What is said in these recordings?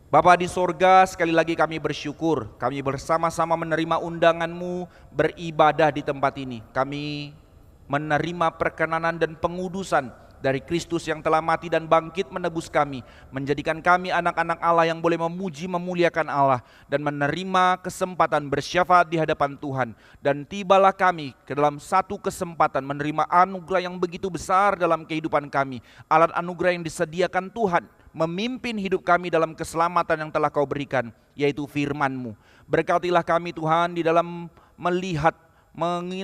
Bapa di sorga, sekali lagi kami bersyukur, kami bersama-sama menerima undangan-Mu beribadah di tempat ini. Kami menerima perkenanan dan pengudusan dari Kristus yang telah mati dan bangkit menebus kami, menjadikan kami anak-anak Allah yang boleh memuji memuliakan Allah dan menerima kesempatan bersyafaat di hadapan Tuhan. Dan tibalah kami ke dalam satu kesempatan menerima anugerah yang begitu besar dalam kehidupan kami, alat anugerah yang disediakan Tuhan memimpin hidup kami dalam keselamatan yang telah Kau berikan, yaitu firman-Mu. Berkatilah kami Tuhan di dalam melihat,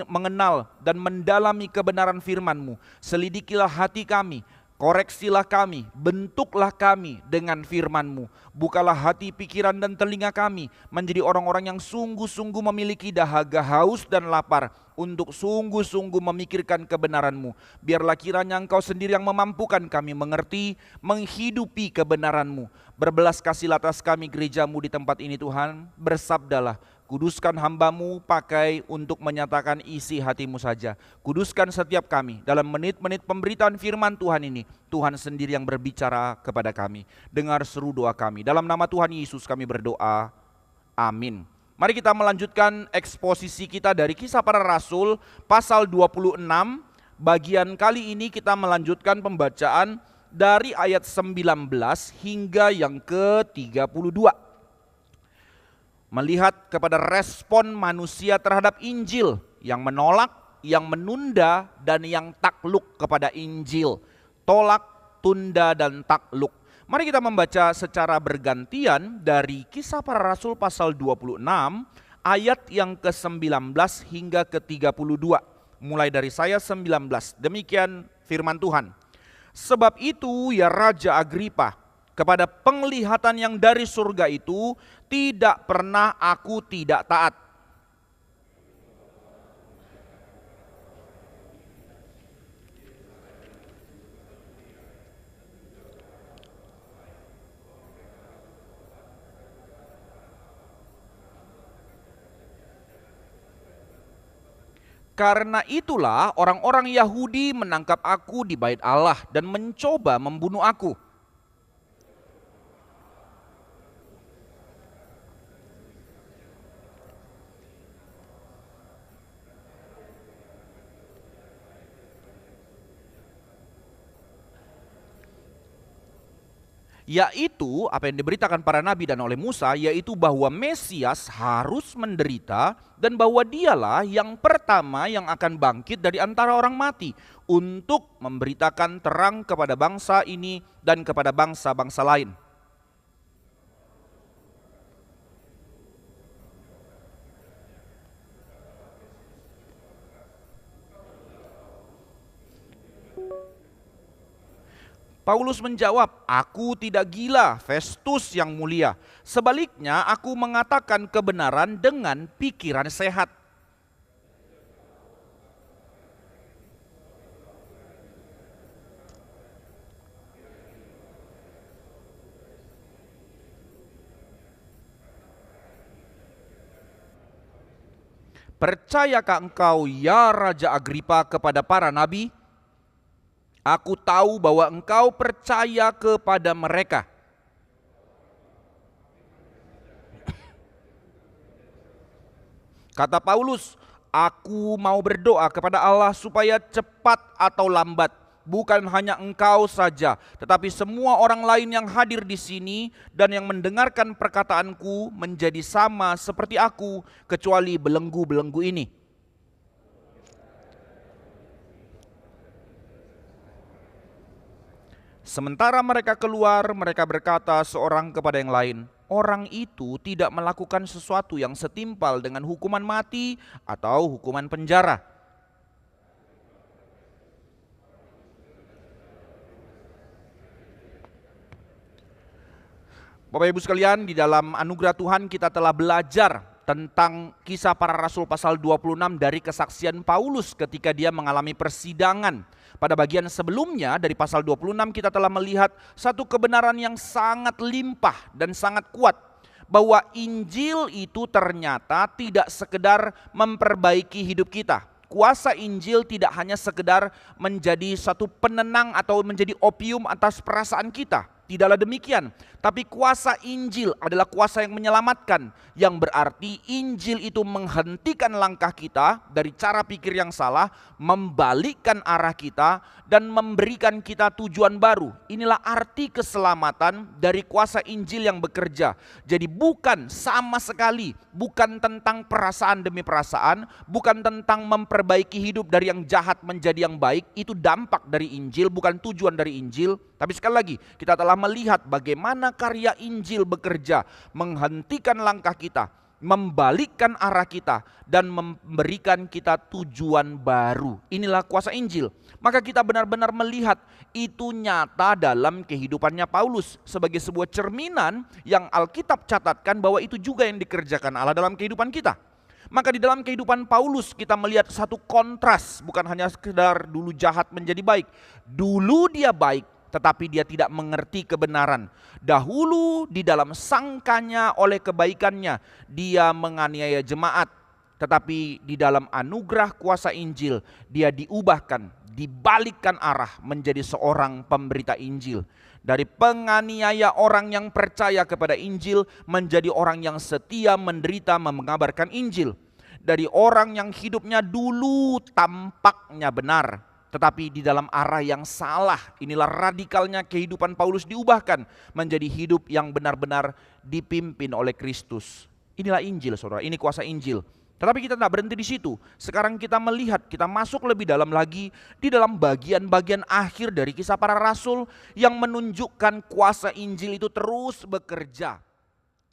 mengenal dan mendalami kebenaran firman-Mu. Selidikilah hati kami, koreksilah kami, bentuklah kami dengan firman-Mu. Bukalah hati, pikiran dan telinga kami menjadi orang-orang yang sungguh-sungguh memiliki dahaga, haus dan lapar untuk sungguh-sungguh memikirkan kebenaran-Mu. Biarlah kiranya Engkau sendiri yang memampukan kami mengerti, menghidupi kebenaran-Mu. Berbelas kasih atas kami gereja-Mu di tempat ini Tuhan. Bersabdalah, kuduskan hamba-Mu pakai untuk menyatakan isi hati-Mu saja. Kuduskan setiap kami dalam menit-menit pemberitaan firman Tuhan ini. Tuhan sendiri yang berbicara kepada kami. Dengar seru doa kami. Dalam nama Tuhan Yesus kami berdoa. Amin. Mari kita melanjutkan eksposisi kita dari Kisah Para Rasul pasal 26. Bagian kali ini kita melanjutkan pembacaan dari ayat 19 hingga yang ke-32. Melihat kepada respon manusia terhadap Injil, yang menolak, yang menunda, dan yang takluk kepada Injil. Tolak, tunda, dan takluk. Mari kita membaca secara bergantian dari Kisah Para Rasul pasal 26 ayat yang ke-19 hingga ke-32. Mulai dari saya 19. Demikian firman Tuhan. Sebab itu ya Raja Agripa, kepada penglihatan yang dari surga itu tidak pernah aku tidak taat. Karena itulah orang-orang Yahudi menangkap aku di bait Allah dan mencoba membunuh aku. Yaitu apa yang diberitakan para nabi dan oleh Musa, yaitu bahwa Mesias harus menderita dan bahwa dialah yang pertama yang akan bangkit dari antara orang mati untuk memberitakan terang kepada bangsa ini dan kepada bangsa-bangsa lain. Paulus menjawab, aku tidak gila, Festus yang mulia. Sebaliknya aku mengatakan kebenaran dengan pikiran sehat. Percayakah engkau ya Raja Agripa kepada para nabi? Aku tahu bahwa engkau percaya kepada mereka. Kata Paulus, aku mau berdoa kepada Allah supaya cepat atau lambat, bukan hanya engkau saja, tetapi semua orang lain yang hadir di sini dan yang mendengarkan perkataanku menjadi sama seperti aku, kecuali belenggu-belenggu ini. Sementara mereka keluar, mereka berkata seorang kepada yang lain, orang itu tidak melakukan sesuatu yang setimpal dengan hukuman mati atau hukuman penjara. Bapak Ibu sekalian, di dalam anugerah Tuhan kita telah belajar tentang Kisah Para Rasul pasal 26 dari kesaksian Paulus ketika dia mengalami persidangan. Pada bagian sebelumnya dari pasal 26 kita telah melihat satu kebenaran yang sangat limpah dan sangat kuat, bahwa Injil itu ternyata tidak sekedar memperbaiki hidup kita. Kuasa Injil tidak hanya sekedar menjadi satu penenang atau menjadi opium atas perasaan kita. Tidaklah demikian, tapi kuasa Injil adalah kuasa yang menyelamatkan, yang berarti Injil itu menghentikan langkah kita dari cara pikir yang salah, membalikkan arah kita, dan memberikan kita tujuan baru. Inilah arti keselamatan dari kuasa Injil yang bekerja. Jadi bukan sama sekali, bukan tentang perasaan demi perasaan, bukan tentang memperbaiki hidup dari yang jahat menjadi yang baik. Itu dampak dari Injil, bukan tujuan dari Injil. Tapi sekali lagi, kita telah melihat bagaimana karya Injil bekerja, menghentikan langkah kita, membalikkan arah kita, dan memberikan kita tujuan baru. Inilah kuasa Injil. Maka kita benar-benar melihat itu nyata dalam kehidupannya Paulus sebagai sebuah cerminan yang Alkitab catatkan bahwa itu juga yang dikerjakan Allah dalam kehidupan kita. Maka di dalam kehidupan Paulus kita melihat satu kontras, bukan hanya sekedar dulu jahat menjadi baik. Dulu dia baik, tetapi dia tidak mengerti kebenaran. Dahulu di dalam sangkanya oleh kebaikannya, dia menganiaya jemaat. Tetapi di dalam anugerah kuasa Injil, dia diubahkan, dibalikkan arah menjadi seorang pemberita Injil. Dari penganiaya orang yang percaya kepada Injil, menjadi orang yang setia menderita mengabarkan Injil. Dari orang yang hidupnya dulu tampaknya benar, tetapi di dalam arah yang salah. Inilah radikalnya kehidupan Paulus diubahkan menjadi hidup yang benar-benar dipimpin oleh Kristus. Inilah Injil, saudara. Ini kuasa Injil. Tetapi kita tidak berhenti di situ. Sekarang kita melihat, kita masuk lebih dalam lagi di dalam bagian-bagian akhir dari kisah para rasul yang menunjukkan kuasa Injil itu terus bekerja.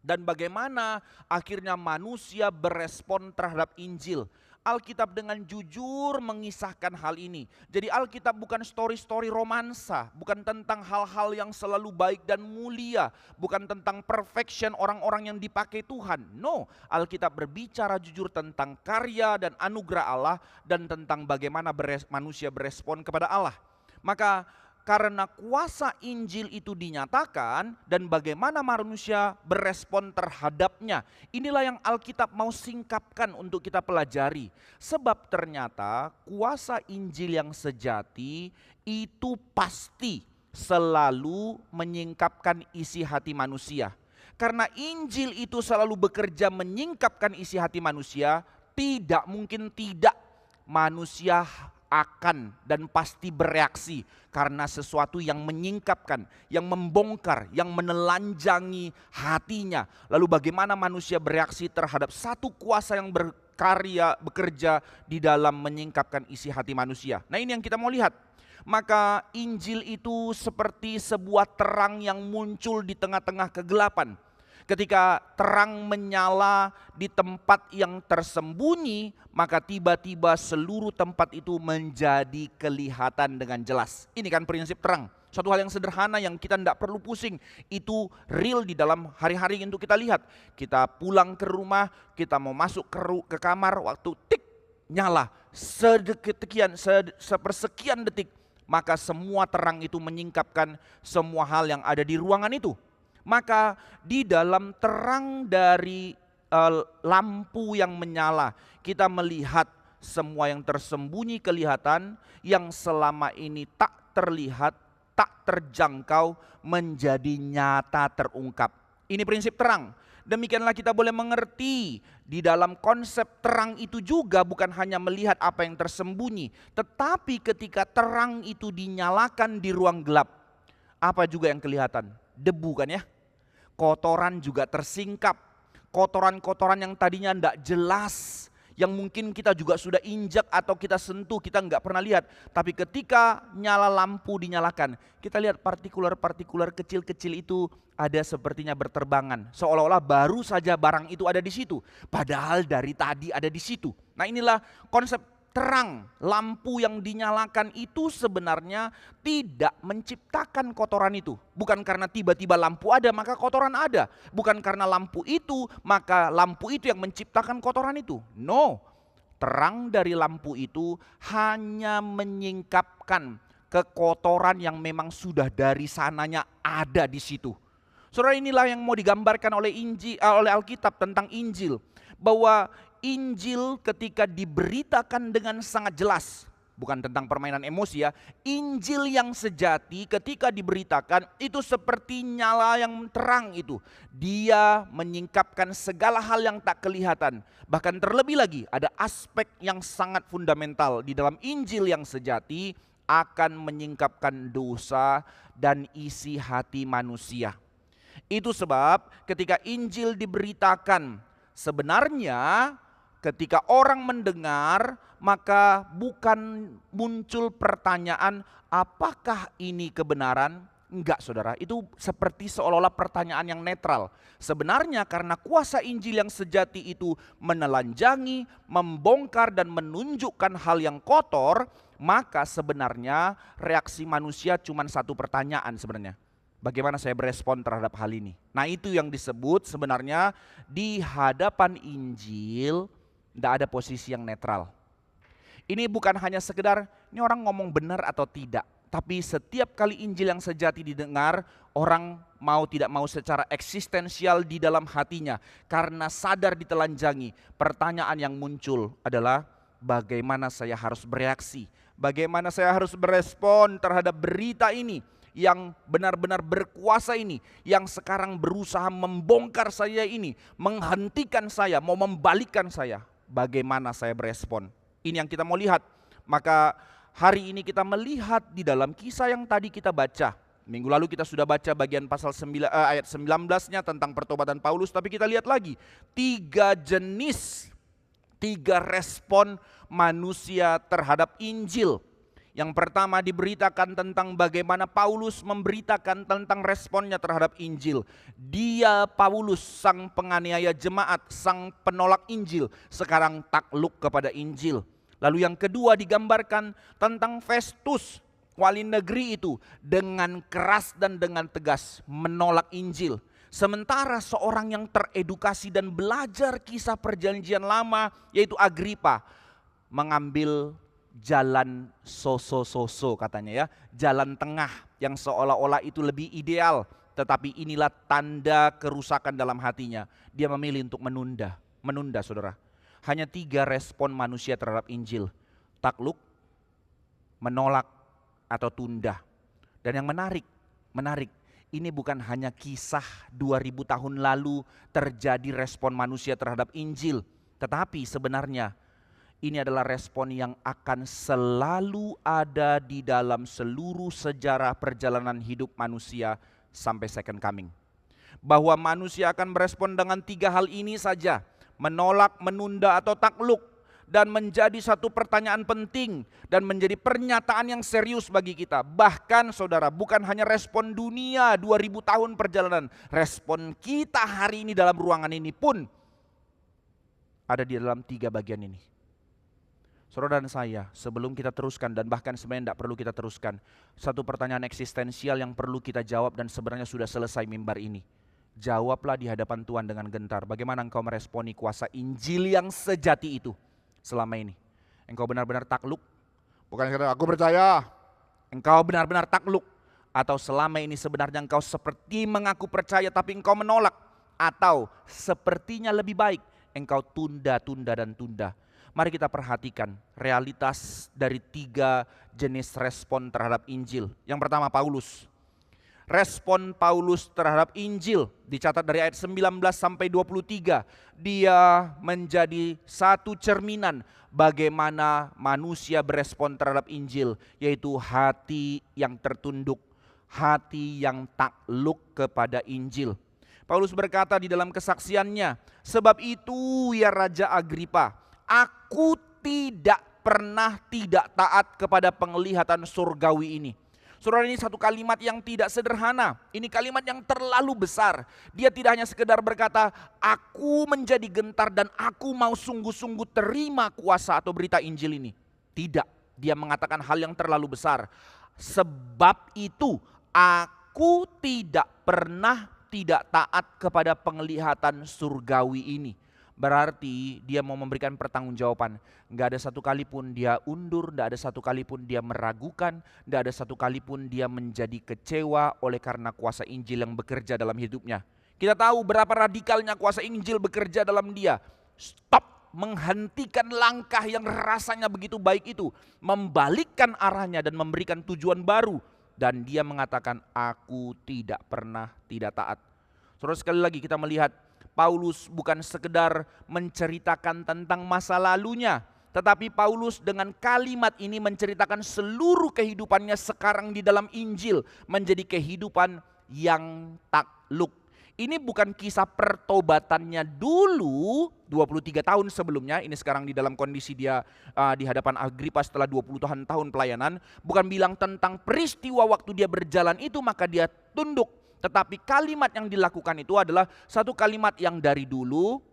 Dan bagaimana akhirnya manusia berespon terhadap Injil. Alkitab dengan jujur mengisahkan hal ini. Jadi Alkitab bukan story-story romansa, bukan tentang hal-hal yang selalu baik dan mulia, bukan tentang perfection orang-orang yang dipakai Tuhan. No, Alkitab berbicara jujur tentang karya dan anugerah Allah dan tentang bagaimana manusia berespon kepada Allah. Maka karena kuasa Injil itu dinyatakan dan bagaimana manusia berespon terhadapnya. Inilah yang Alkitab mau singkapkan untuk kita pelajari. Sebab ternyata kuasa Injil yang sejati itu pasti selalu menyingkapkan isi hati manusia. Karena Injil itu selalu bekerja menyingkapkan isi hati manusia, tidak mungkin tidak manusia akan dan pasti bereaksi karena sesuatu yang menyingkapkan, yang membongkar, yang menelanjangi hatinya. Lalu bagaimana manusia bereaksi terhadap satu kuasa yang berkarya, bekerja di dalam menyingkapkan isi hati manusia. Nah, ini yang kita mau lihat. Maka Injil itu seperti sebuah terang yang muncul di tengah-tengah kegelapan. Ketika terang menyala di tempat yang tersembunyi, maka tiba-tiba seluruh tempat itu menjadi kelihatan dengan jelas. Ini kan prinsip terang. Suatu hal yang sederhana yang kita tidak perlu pusing. Itu real di dalam hari-hari untuk kita lihat. Kita pulang ke rumah, kita mau masuk ke kamar, waktu tik nyala. Sepersekian detik. Maka semua terang itu menyingkapkan semua hal yang ada di ruangan itu. Maka di dalam terang dari lampu yang menyala, kita melihat semua yang tersembunyi kelihatan, yang selama ini tak terlihat, tak terjangkau, menjadi nyata terungkap. Ini prinsip terang. Demikianlah kita boleh mengerti di dalam konsep terang itu juga bukan hanya melihat apa yang tersembunyi, tetapi ketika terang itu dinyalakan di ruang gelap, apa juga yang kelihatan? Debu kan ya? Kotoran juga tersingkap. Kotoran-kotoran yang tadinya tidak jelas, yang mungkin kita juga sudah injak atau kita sentuh, kita nggak pernah lihat. Tapi ketika nyala lampu dinyalakan, kita lihat partikular-partikular kecil-kecil itu ada sepertinya berterbangan. Seolah-olah baru saja barang itu ada di situ. Padahal dari tadi ada di situ. Nah, inilah konsep terang. Lampu yang dinyalakan itu sebenarnya tidak menciptakan kotoran itu. Bukan karena tiba-tiba lampu ada maka kotoran ada. Bukan karena lampu itu maka lampu itu yang menciptakan kotoran itu. No, terang dari lampu itu hanya menyingkapkan kekotoran yang memang sudah dari sananya ada di situ. Saudara, inilah yang mau digambarkan oleh oleh Alkitab tentang Injil. Bahwa Injil ketika diberitakan dengan sangat jelas, bukan tentang permainan emosi ya. Injil yang sejati ketika diberitakan itu seperti nyala yang terang itu. Dia menyingkapkan segala hal yang tak kelihatan. Bahkan terlebih lagi ada aspek yang sangat fundamental di dalam Injil yang sejati, akan menyingkapkan dosa dan isi hati manusia. Itu sebab ketika Injil diberitakan, sebenarnya ketika orang mendengar, maka bukan muncul pertanyaan, apakah ini kebenaran? Enggak saudara, itu seperti seolah-olah pertanyaan yang netral. Sebenarnya karena kuasa Injil yang sejati itu menelanjangi, membongkar dan menunjukkan hal yang kotor, maka sebenarnya reaksi manusia cuma satu pertanyaan sebenarnya. Bagaimana saya berespon terhadap hal ini? Nah itu yang disebut sebenarnya di hadapan Injil tidak ada posisi yang netral. Ini bukan hanya sekedar ini orang ngomong benar atau tidak. Tapi setiap kali Injil yang sejati didengar, orang mau tidak mau secara eksistensial di dalam hatinya. Karena sadar ditelanjangi, pertanyaan yang muncul adalah bagaimana saya harus bereaksi? Bagaimana saya harus berespon terhadap berita ini? Yang benar-benar berkuasa ini, yang sekarang berusaha membongkar saya ini, menghentikan saya, mau membalikkan saya. Bagaimana saya berespon? Ini yang kita mau lihat. Maka hari ini kita melihat di dalam kisah yang tadi kita baca. Minggu lalu kita sudah baca bagian pasal ayat 19-nya tentang pertobatan Paulus. Tapi kita lihat lagi, 3 jenis, 3 respon manusia terhadap Injil. Yang pertama diberitakan tentang bagaimana Paulus memberitakan tentang responnya terhadap Injil. Dia Paulus sang penganiaya jemaat, sang penolak Injil, sekarang takluk kepada Injil. Lalu yang kedua digambarkan tentang Festus, wali negeri itu dengan keras dan dengan tegas menolak Injil. Sementara seorang yang teredukasi dan belajar kisah perjanjian lama yaitu Agripa mengambil jalan soso-soso katanya ya, jalan tengah yang seolah-olah itu lebih ideal, tetapi inilah tanda kerusakan dalam hatinya. Dia memilih untuk menunda saudara. Hanya 3 respon manusia terhadap Injil, takluk, menolak, atau tunda. Dan yang menarik, ini bukan hanya kisah 2000 tahun lalu terjadi respon manusia terhadap Injil, tetapi sebenarnya ini adalah respon yang akan selalu ada di dalam seluruh sejarah perjalanan hidup manusia sampai second coming. Bahwa manusia akan berespon dengan 3 hal ini saja, menolak, menunda, atau takluk. Dan menjadi satu pertanyaan penting dan menjadi pernyataan yang serius bagi kita. Bahkan saudara, bukan hanya respon dunia 2000 tahun perjalanan, respon kita hari ini dalam ruangan ini pun ada di dalam 3 bagian ini. Saudara dan saya, sebelum kita teruskan dan bahkan sebenarnya tidak perlu kita teruskan, satu pertanyaan eksistensial yang perlu kita jawab dan sebenarnya sudah selesai mimbar ini. Jawablah di hadapan Tuhan dengan gentar. Bagaimana engkau meresponi kuasa Injil yang sejati itu selama ini? Engkau benar-benar takluk? Bukan kata aku percaya. Engkau benar-benar takluk? Atau selama ini sebenarnya engkau seperti mengaku percaya tapi engkau menolak? Atau sepertinya lebih baik engkau tunda dan tunda? Mari kita perhatikan realitas dari 3 jenis respon terhadap Injil. Yang pertama Paulus. Respon Paulus terhadap Injil dicatat dari ayat 19 sampai 23. Dia menjadi satu cerminan bagaimana manusia berespon terhadap Injil, yaitu hati yang tertunduk, hati yang takluk kepada Injil. Paulus berkata di dalam kesaksiannya, sebab itu ya Raja Agripa, aku tidak pernah tidak taat kepada penglihatan surgawi ini. Saudara, ini satu kalimat yang tidak sederhana. Ini kalimat yang terlalu besar. Dia tidak hanya sekedar berkata, aku menjadi gentar dan aku mau sungguh-sungguh terima kuasa atau berita Injil ini. Tidak, dia mengatakan hal yang terlalu besar. Sebab itu, aku tidak pernah tidak taat kepada penglihatan surgawi ini. Berarti dia mau memberikan pertanggungjawaban. Gak ada satu kali pun dia undur, gak ada satu kali pun dia meragukan, gak ada satu kali pun dia menjadi kecewa oleh karena kuasa Injil yang bekerja dalam hidupnya. Kita tahu berapa radikalnya kuasa Injil bekerja dalam dia. Stop, menghentikan langkah yang rasanya begitu baik itu, membalikkan arahnya dan memberikan tujuan baru. Dan dia mengatakan, aku tidak pernah tidak taat. Saudara, sekali lagi kita melihat Paulus bukan sekedar menceritakan tentang masa lalunya, tetapi Paulus dengan kalimat ini menceritakan seluruh kehidupannya sekarang di dalam Injil menjadi kehidupan yang takluk. Ini bukan kisah pertobatannya dulu 23 tahun sebelumnya. Ini sekarang di dalam kondisi dia di hadapan Agripa setelah 20 tahun pelayanan. Bukan bilang tentang peristiwa waktu dia berjalan itu maka dia tunduk. Tetapi kalimat yang dilakukan itu adalah satu kalimat yang dari dulu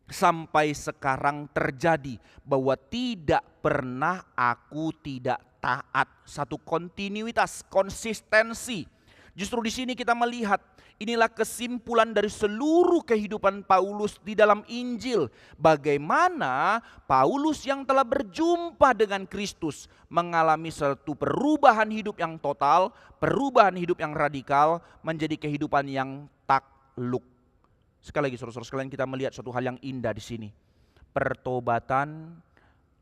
sampai sekarang terjadi. Bahwa tidak pernah aku tidak taat. Satu kontinuitas, konsistensi. Justru di sini kita melihat inilah kesimpulan dari seluruh kehidupan Paulus di dalam Injil. Bagaimana Paulus yang telah berjumpa dengan Kristus mengalami satu perubahan hidup yang total, perubahan hidup yang radikal menjadi kehidupan yang takluk. Sekali lagi saudara-saudara sekalian, kita melihat suatu hal yang indah di sini. Pertobatan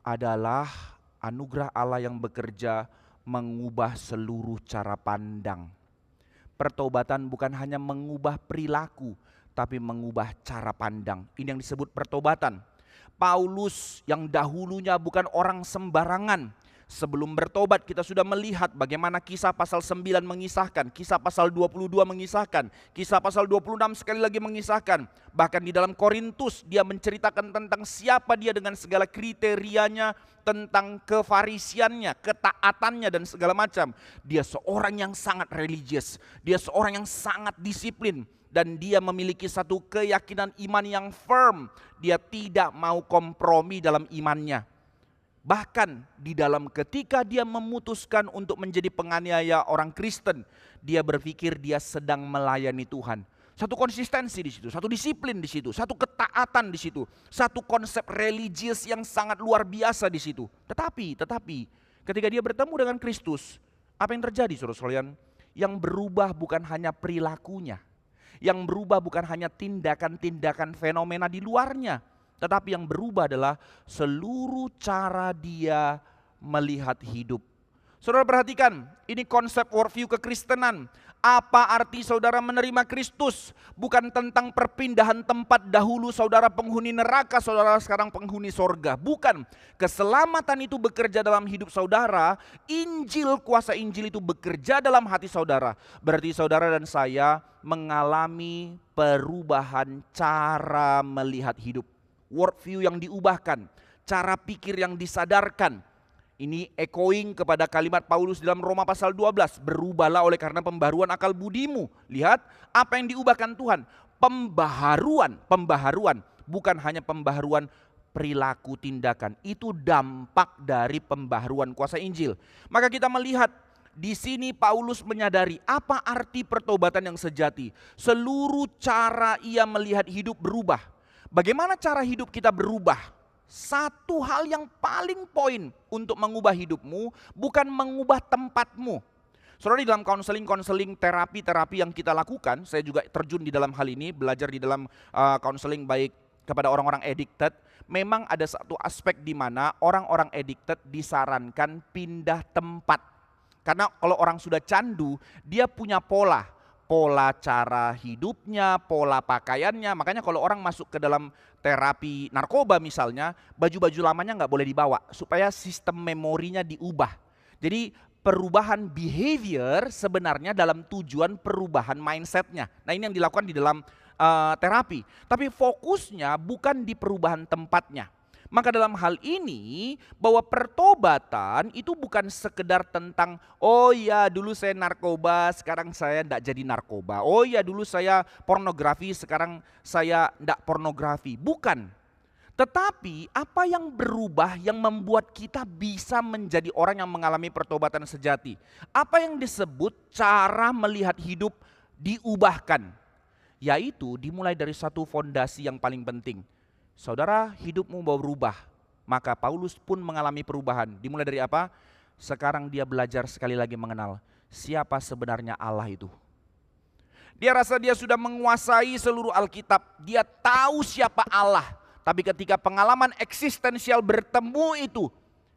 adalah anugerah Allah yang bekerja mengubah seluruh cara pandang. Pertobatan bukan hanya mengubah perilaku, tapi mengubah cara pandang. Ini yang disebut pertobatan. Paulus yang dahulunya bukan orang sembarangan. Sebelum bertobat kita sudah melihat bagaimana kisah pasal 9 mengisahkan, kisah pasal 22 mengisahkan, kisah pasal 26 sekali lagi mengisahkan. Bahkan di dalam Korintus dia menceritakan tentang siapa dia dengan segala kriterianya, tentang kefarisiannya, ketaatannya dan segala macam. Dia seorang yang sangat religius, dia seorang yang sangat disiplin. Dan dia memiliki satu keyakinan iman yang firm. Dia tidak mau kompromi dalam imannya. Bahkan di dalam ketika dia memutuskan untuk menjadi penganiaya orang Kristen, dia berpikir dia sedang melayani Tuhan. Satu konsistensi di situ, satu disiplin di situ, satu ketaatan di situ, satu konsep religius yang sangat luar biasa di situ. Tetapi ketika dia bertemu dengan Kristus, apa yang terjadi saudara sekalian? Yang berubah bukan hanya perilakunya, yang berubah bukan hanya tindakan-tindakan fenomena di luarnya, tetapi yang berubah adalah seluruh cara dia melihat hidup. Saudara perhatikan, ini konsep worldview kekristenan. Apa arti saudara menerima Kristus? Bukan tentang perpindahan tempat, dahulu saudara penghuni neraka, saudara sekarang penghuni sorga. Bukan, keselamatan itu bekerja dalam hidup saudara. Injil, kuasa Injil itu bekerja dalam hati saudara. Berarti saudara dan saya mengalami perubahan cara melihat hidup. Worldview yang diubahkan, cara pikir yang disadarkan. Ini echoing kepada kalimat Paulus dalam Roma pasal 12. Berubahlah oleh karena pembaharuan akal budimu. Lihat apa yang diubahkan Tuhan. Pembaharuan. Bukan hanya pembaharuan perilaku tindakan. Itu dampak dari pembaharuan kuasa Injil. Maka kita melihat di sini Paulus menyadari apa arti pertobatan yang sejati. Seluruh cara ia melihat hidup berubah. Bagaimana cara hidup kita berubah? Satu hal yang paling poin untuk mengubah hidupmu bukan mengubah tempatmu. Saudara, di dalam konseling, terapi yang kita lakukan, saya juga terjun di dalam hal ini, belajar di dalam konseling baik kepada orang-orang addicted. Memang ada satu aspek di mana orang-orang addicted disarankan pindah tempat. Karena kalau orang sudah candu, dia punya pola cara hidupnya, pola pakaiannya. Makanya kalau orang masuk ke dalam terapi narkoba misalnya, baju-baju lamanya nggak boleh dibawa supaya sistem memorinya diubah. Jadi perubahan behavior sebenarnya dalam tujuan perubahan mindsetnya. Nah, ini yang dilakukan di dalam terapi. Tapi fokusnya bukan di perubahan tempatnya. Maka dalam hal ini bahwa pertobatan itu bukan sekedar tentang oh ya dulu saya narkoba sekarang saya tidak jadi narkoba. Oh ya dulu saya pornografi sekarang saya tidak pornografi. Bukan. Tetapi apa yang berubah yang membuat kita bisa menjadi orang yang mengalami pertobatan sejati? Apa yang disebut cara melihat hidup diubahkan? Yaitu dimulai dari satu fondasi yang paling penting. Saudara, hidupmu mau berubah, maka Paulus pun mengalami perubahan. Dimulai dari apa? Sekarang dia belajar sekali lagi mengenal siapa sebenarnya Allah itu. Dia rasa dia sudah menguasai seluruh Alkitab. Dia tahu siapa Allah. Tapi ketika pengalaman eksistensial bertemu itu,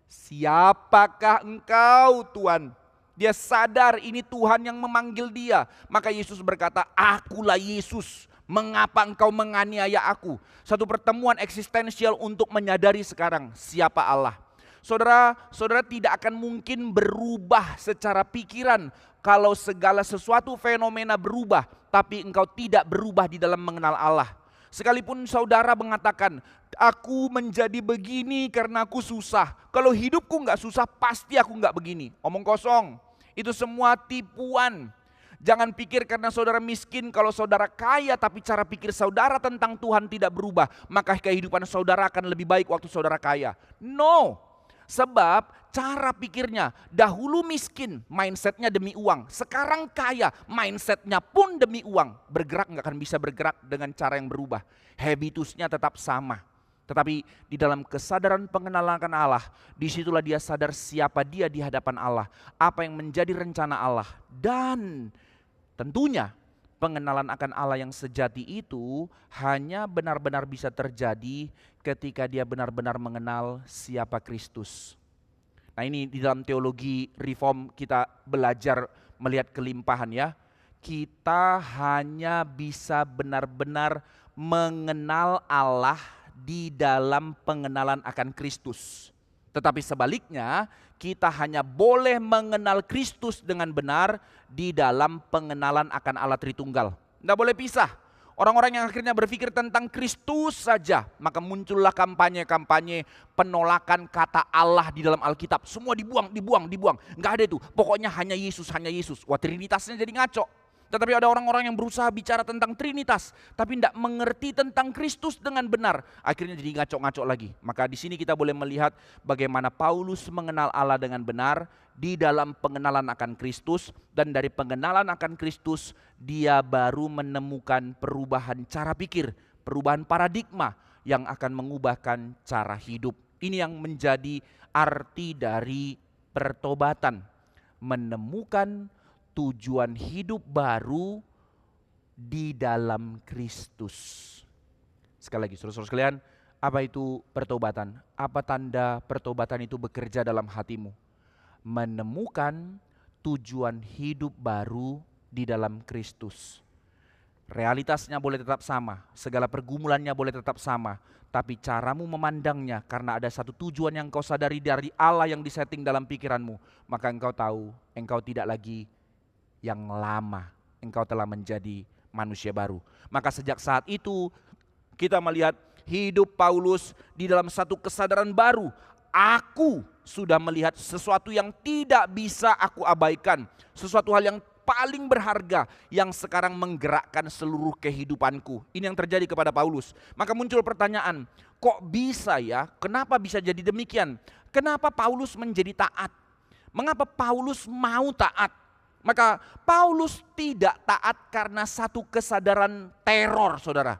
siapakah engkau Tuhan? Dia sadar ini Tuhan yang memanggil dia. Maka Yesus berkata, akulah Yesus. Mengapa engkau menganiaya aku? Satu pertemuan eksistensial untuk menyadari sekarang siapa Allah. Saudara tidak akan mungkin berubah secara pikiran kalau segala sesuatu fenomena berubah, tapi engkau tidak berubah di dalam mengenal Allah. Sekalipun saudara mengatakan, aku menjadi begini karena aku susah. Kalau hidupku nggak susah, pasti aku nggak begini. Omong kosong, itu semua tipuan. Jangan pikir karena saudara miskin, kalau saudara kaya tapi cara pikir saudara tentang Tuhan tidak berubah, maka kehidupan saudara akan lebih baik waktu saudara kaya. No, sebab cara pikirnya dahulu miskin, mindsetnya demi uang. Sekarang kaya, mindsetnya pun demi uang. Bergerak nggak akan bisa bergerak dengan cara yang berubah. Habitusnya tetap sama. Tetapi di dalam kesadaran pengenalan akan Allah, disitulah dia sadar siapa dia di hadapan Allah. Apa yang menjadi rencana Allah. Dan tentunya pengenalan akan Allah yang sejati itu hanya benar-benar bisa terjadi ketika dia benar-benar mengenal siapa Kristus. Nah, ini di dalam teologi reform kita belajar melihat kelimpahan ya. Kita hanya bisa benar-benar mengenal Allah di dalam pengenalan akan Kristus. Tetapi sebaliknya, kita hanya boleh mengenal Kristus dengan benar di dalam pengenalan akan Allah Tritunggal. Tidak boleh pisah. Orang-orang yang akhirnya berpikir tentang Kristus saja, maka muncullah kampanye-kampanye penolakan kata Allah di dalam Alkitab. Semua dibuang. Nggak ada itu. Pokoknya hanya Yesus. Wah, Trinitasnya jadi ngaco. Tetapi ada orang-orang yang berusaha bicara tentang Trinitas, tapi tidak mengerti tentang Kristus dengan benar. Akhirnya jadi ngaco-ngaco lagi. Maka di sini kita boleh melihat bagaimana Paulus mengenal Allah dengan benar di dalam pengenalan akan Kristus. Dan dari pengenalan akan Kristus, dia baru menemukan perubahan cara pikir, perubahan paradigma yang akan mengubahkan cara hidup. Ini yang menjadi arti dari pertobatan. Menemukan tujuan hidup baru di dalam Kristus. Sekali lagi, saudara-saudara sekalian, apa itu pertobatan? Apa tanda pertobatan itu bekerja dalam hatimu? Menemukan tujuan hidup baru di dalam Kristus. Realitasnya boleh tetap sama, segala pergumulannya boleh tetap sama, tapi caramu memandangnya karena ada satu tujuan yang kau sadari dari Allah yang disetting dalam pikiranmu, maka engkau tahu, engkau tidak lagi yang lama, engkau telah menjadi manusia baru. Maka sejak saat itu kita melihat hidup Paulus di dalam satu kesadaran baru. Aku sudah melihat sesuatu yang tidak bisa aku abaikan, sesuatu hal yang paling berharga yang sekarang menggerakkan seluruh kehidupanku. Ini yang terjadi kepada Paulus. Maka muncul pertanyaan, kok bisa ya? Kenapa bisa jadi demikian? Kenapa Paulus menjadi taat? Mengapa Paulus mau taat? Maka Paulus tidak taat karena satu kesadaran teror, saudara.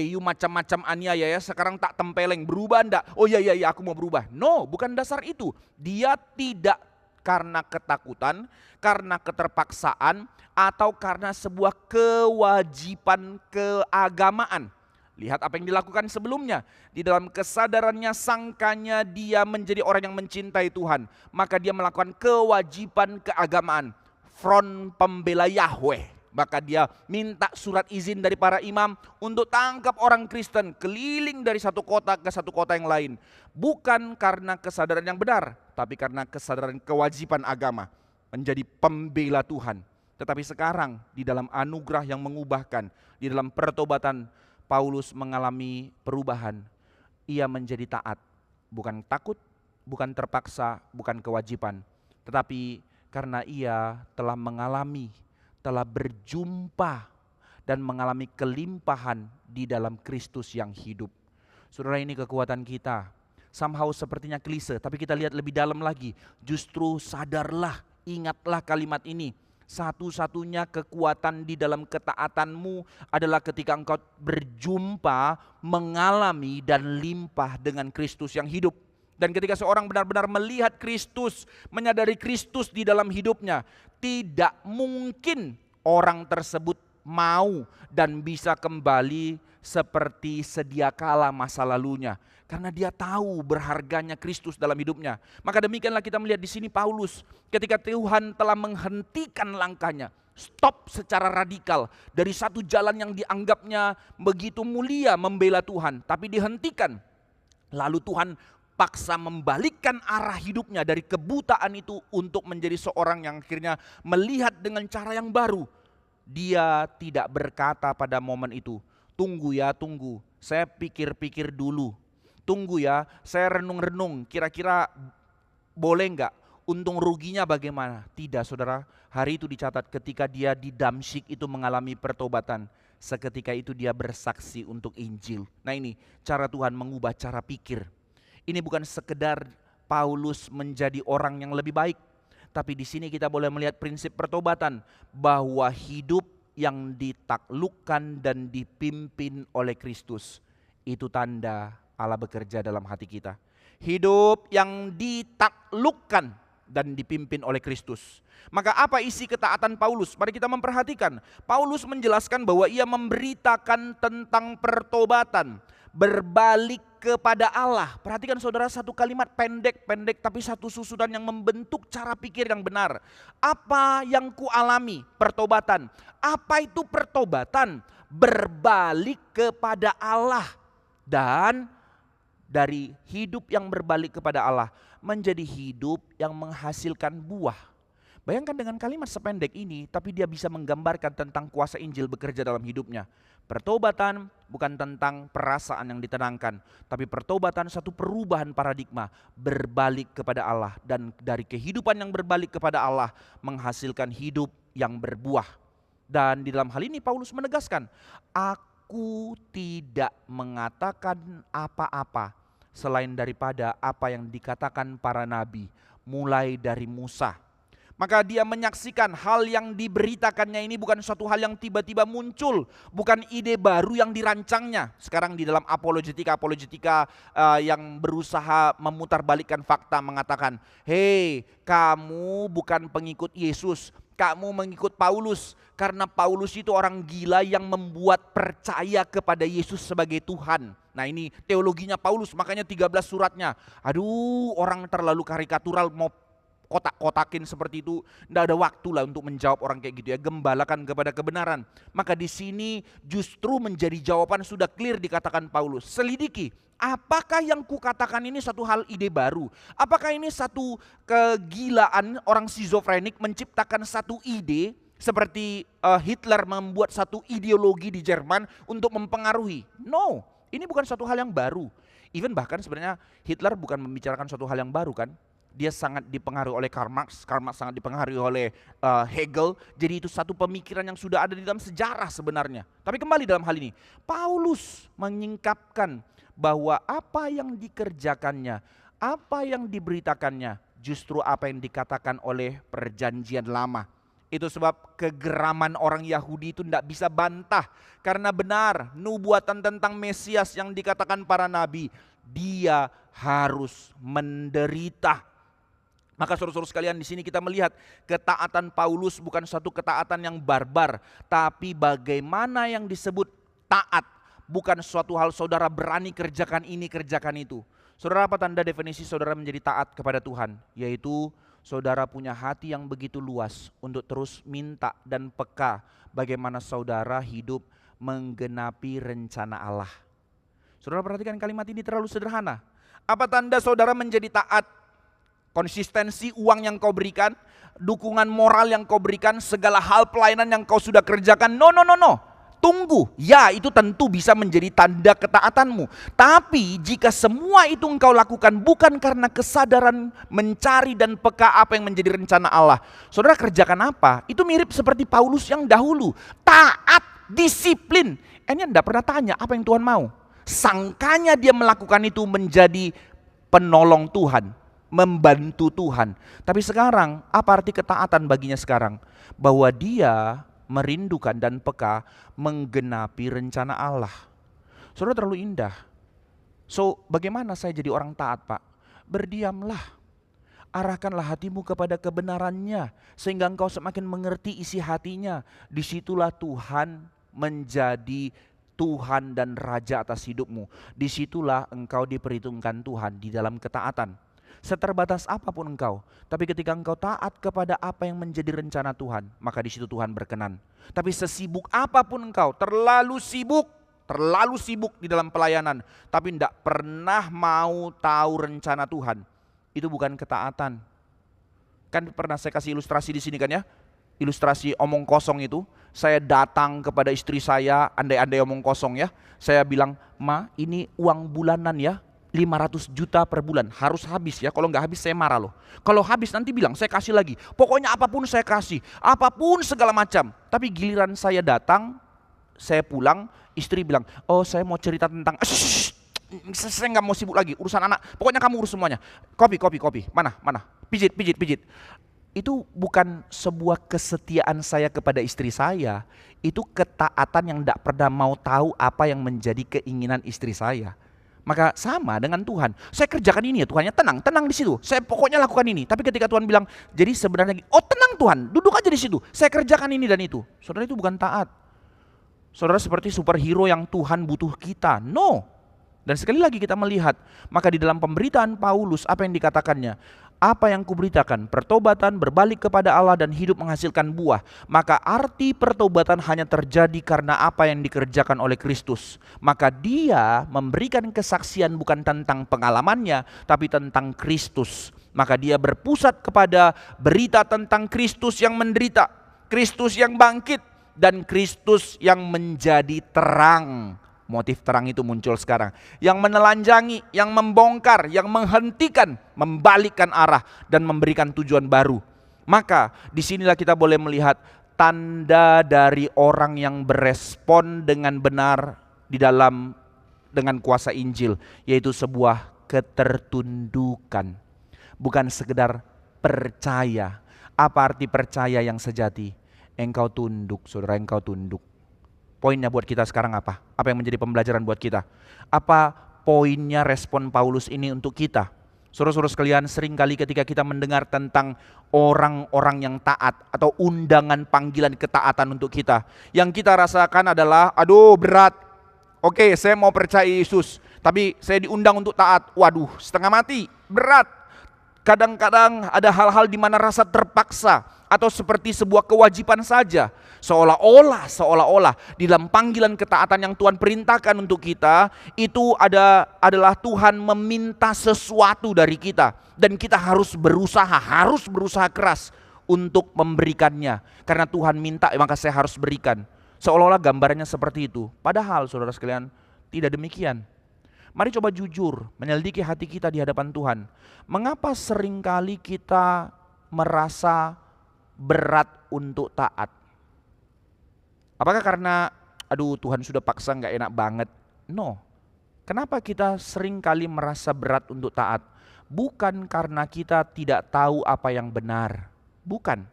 You macam-macam aniaya ya, sekarang tak tempeleng, berubah enggak? Oh iya aku mau berubah. No, bukan dasar itu. Dia tidak karena ketakutan, karena keterpaksaan, atau karena sebuah kewajiban keagamaan. Lihat apa yang dilakukan sebelumnya. Di dalam kesadarannya, sangkanya dia menjadi orang yang mencintai Tuhan. Maka dia melakukan kewajiban keagamaan. Front pembela Yahweh. Maka dia minta surat izin dari para imam untuk tangkap orang Kristen keliling dari satu kota ke satu kota yang lain. Bukan karena kesadaran yang benar, tapi karena kesadaran kewajiban agama. Menjadi pembela Tuhan. Tetapi sekarang di dalam anugerah yang mengubahkan, di dalam pertobatan, Paulus mengalami perubahan. Ia menjadi taat. Bukan takut, bukan terpaksa, bukan kewajiban. Tetapi karena ia telah mengalami, telah berjumpa dan mengalami kelimpahan di dalam Kristus yang hidup. Saudara, ini kekuatan kita. Somehow sepertinya klise, tapi kita lihat lebih dalam lagi. Justru sadarlah, ingatlah kalimat ini. Satu-satunya kekuatan di dalam ketaatanmu adalah ketika engkau berjumpa, mengalami dan limpah dengan Kristus yang hidup. Dan ketika seorang benar-benar melihat Kristus, menyadari Kristus di dalam hidupnya, tidak mungkin orang tersebut mau dan bisa kembali seperti sedia kala masa lalunya. Karena dia tahu berharganya Kristus dalam hidupnya. Maka demikianlah kita melihat di sini Paulus ketika Tuhan telah menghentikan langkahnya. Stop secara radikal dari satu jalan yang dianggapnya begitu mulia membela Tuhan. Tapi dihentikan. Lalu Tuhan paksa membalikkan arah hidupnya dari kebutaan itu untuk menjadi seorang yang akhirnya melihat dengan cara yang baru. Dia tidak berkata pada momen itu, tunggu ya, tunggu, saya pikir-pikir dulu. Tunggu ya, saya renung-renung, kira-kira boleh enggak? Untung ruginya bagaimana? Tidak saudara, hari itu dicatat ketika dia di Damsyik itu mengalami pertobatan. Seketika itu dia bersaksi untuk Injil. Nah ini cara Tuhan mengubah cara pikir. Ini bukan sekedar Paulus menjadi orang yang lebih baik. Tapi di sini kita boleh melihat prinsip pertobatan. Bahwa hidup yang ditaklukkan dan dipimpin oleh Kristus. Itu tanda Allah bekerja dalam hati kita. Hidup yang ditaklukkan dan dipimpin oleh Kristus. Maka apa isi ketaatan Paulus? Mari kita memperhatikan. Paulus menjelaskan bahwa ia memberitakan tentang pertobatan, berbalik kepada Allah. Perhatikan saudara, satu kalimat pendek-pendek tapi satu susunan yang membentuk cara pikir yang benar. Apa yang kualami? Pertobatan. Apa itu pertobatan? Berbalik kepada Allah. Dan dari hidup yang berbalik kepada Allah menjadi hidup yang menghasilkan buah. Bayangkan dengan kalimat sependek ini, tapi dia bisa menggambarkan tentang kuasa Injil bekerja dalam hidupnya. Pertobatan bukan tentang perasaan yang ditenangkan, tapi pertobatan satu perubahan paradigma, berbalik kepada Allah. Dan dari kehidupan yang berbalik kepada Allah menghasilkan hidup yang berbuah. Dan di dalam hal ini Paulus menegaskan, aku tidak mengatakan apa-apa selain daripada apa yang dikatakan para nabi, mulai dari Musa. Maka dia menyaksikan hal yang diberitakannya ini bukan suatu hal yang tiba-tiba muncul, bukan ide baru yang dirancangnya. Sekarang di dalam apologetika yang berusaha memutarbalikkan fakta mengatakan, hei, kamu bukan pengikut Yesus, kamu mengikut Paulus, karena Paulus itu orang gila yang membuat percaya kepada Yesus sebagai Tuhan. Nah ini teologinya Paulus, makanya 13 suratnya. Aduh, orang terlalu karikatural mau kotak-kotakin seperti itu, tidak ada waktu lah untuk menjawab orang kayak gitu ya. Gembalakan kepada kebenaran. Maka di sini justru menjadi jawaban sudah clear dikatakan Paulus. Selidiki, apakah yang kukatakan ini satu hal ide baru? Apakah ini satu kegilaan orang skizofrenik menciptakan satu ide seperti Hitler membuat satu ideologi di Jerman untuk mempengaruhi? No, ini bukan satu hal yang baru. Even bahkan sebenarnya Hitler bukan membicarakan suatu hal yang baru kan? Dia sangat dipengaruhi oleh Karl Marx sangat dipengaruhi oleh Hegel. Jadi itu satu pemikiran yang sudah ada di dalam sejarah sebenarnya. Tapi kembali dalam hal ini, Paulus menyingkapkan bahwa apa yang dikerjakannya, apa yang diberitakannya, justru apa yang dikatakan oleh perjanjian lama. Itu sebab kegeraman orang Yahudi itu tidak bisa bantah. Karena benar, nubuatan tentang Mesias yang dikatakan para nabi, dia harus menderita. Maka saudara-saudara sekalian, di sini kita melihat ketaatan Paulus bukan suatu ketaatan yang barbar, tapi bagaimana yang disebut taat, bukan suatu hal saudara berani kerjakan ini, kerjakan itu. Saudara, apa tanda definisi saudara menjadi taat kepada Tuhan? Yaitu saudara punya hati yang begitu luas untuk terus minta dan peka bagaimana saudara hidup menggenapi rencana Allah. Saudara perhatikan kalimat ini terlalu sederhana. Apa tanda saudara menjadi taat? Konsistensi uang yang kau berikan, dukungan moral yang kau berikan, segala hal pelayanan yang kau sudah kerjakan. No. Tunggu, ya itu tentu bisa menjadi tanda ketaatanmu. Tapi jika semua itu engkau lakukan bukan karena kesadaran mencari dan peka apa yang menjadi rencana Allah, saudara kerjakan apa? Itu mirip seperti Paulus yang dahulu. Taat, disiplin. Ini anda pernah tanya apa yang Tuhan mau? Sangkanya dia melakukan itu menjadi penolong Tuhan, membantu Tuhan. Tapi sekarang apa arti ketaatan baginya sekarang? Bahwa dia merindukan dan peka menggenapi rencana Allah. Saudara terlalu indah. So bagaimana saya jadi orang taat Pak? Berdiamlah. arahkanlah hatimu kepada kebenarannya, sehingga engkau semakin mengerti isi hatinya. Disitulah Tuhan menjadi Tuhan dan Raja atas hidupmu. Disitulah engkau diperhitungkan Tuhan di dalam ketaatan. Seterbatas apapun engkau, tapi ketika engkau taat kepada apa yang menjadi rencana Tuhan, maka di situ Tuhan berkenan. Tapi sesibuk apapun engkau, terlalu sibuk di dalam pelayanan, tapi tidak pernah mau tahu rencana Tuhan, itu bukan ketaatan. Kan pernah saya kasih ilustrasi di sini kan ya, ilustrasi omong kosong itu. Saya datang kepada istri saya, andai-andai omong kosong ya, saya bilang, "Ma, ini uang bulanan ya, 500 juta per bulan, harus habis ya, kalau nggak habis saya marah loh. Kalau habis nanti bilang saya kasih lagi, pokoknya apapun saya kasih, apapun segala macam." Tapi giliran saya datang, saya pulang, istri bilang, "Oh saya mau cerita tentang," saya nggak mau sibuk lagi, urusan anak, pokoknya kamu urus semuanya. Kopi, mana, pijit. Itu bukan sebuah kesetiaan saya kepada istri saya, itu ketaatan yang tidak pernah mau tahu apa yang menjadi keinginan istri saya. Maka sama dengan Tuhan, saya kerjakan ini ya Tuhan, ya tenang di situ, saya pokoknya lakukan ini. Tapi ketika Tuhan bilang, jadi sebenarnya, oh tenang Tuhan, duduk aja di situ, saya kerjakan ini dan itu. Saudara, itu bukan taat. Saudara seperti superhero yang Tuhan butuh kita, no. Dan sekali lagi kita melihat, maka di dalam pemberitaan Paulus apa yang dikatakannya? Apa yang kuberitakan, pertobatan, berbalik kepada Allah dan hidup menghasilkan buah. Maka arti pertobatan hanya terjadi karena apa yang dikerjakan oleh Kristus. Maka dia memberikan kesaksian bukan tentang pengalamannya, tapi tentang Kristus. Maka dia berpusat kepada berita tentang Kristus yang menderita, Kristus yang bangkit, dan Kristus yang menjadi terang. Motif terang itu muncul sekarang, yang menelanjangi, yang membongkar, yang menghentikan, membalikkan arah dan memberikan tujuan baru. Maka disinilah kita boleh melihat tanda dari orang yang berespon dengan benar di dalam dengan kuasa Injil, yaitu sebuah ketertundukan, bukan sekedar percaya. Apa arti percaya yang sejati? Engkau tunduk, saudara, engkau tunduk. Poinnya buat kita sekarang apa? Apa yang menjadi pembelajaran buat kita? Apa poinnya respon Paulus ini untuk kita? Saudara-saudara sekalian, seringkali ketika kita mendengar tentang orang-orang yang taat atau undangan panggilan ketaatan untuk kita, yang kita rasakan adalah, aduh berat. Oke, saya mau percaya Yesus, tapi saya diundang untuk taat. Waduh, setengah mati, berat. Kadang-kadang ada hal-hal di mana rasa terpaksa atau seperti sebuah kewajiban saja. Seolah-olah di dalam panggilan ketaatan yang Tuhan perintahkan untuk kita, itu adalah Tuhan meminta sesuatu dari kita. Dan kita harus berusaha keras untuk memberikannya. Karena Tuhan minta, maka saya harus berikan. Seolah-olah gambarannya seperti itu. Padahal saudara sekalian, tidak demikian. Mari coba jujur menyelidiki hati kita di hadapan Tuhan. Mengapa seringkali kita merasa berat untuk taat? Apakah karena aduh Tuhan sudah paksa gak enak banget? No. Kenapa kita seringkali merasa berat untuk taat? Bukan karena kita tidak tahu apa yang benar. Bukan.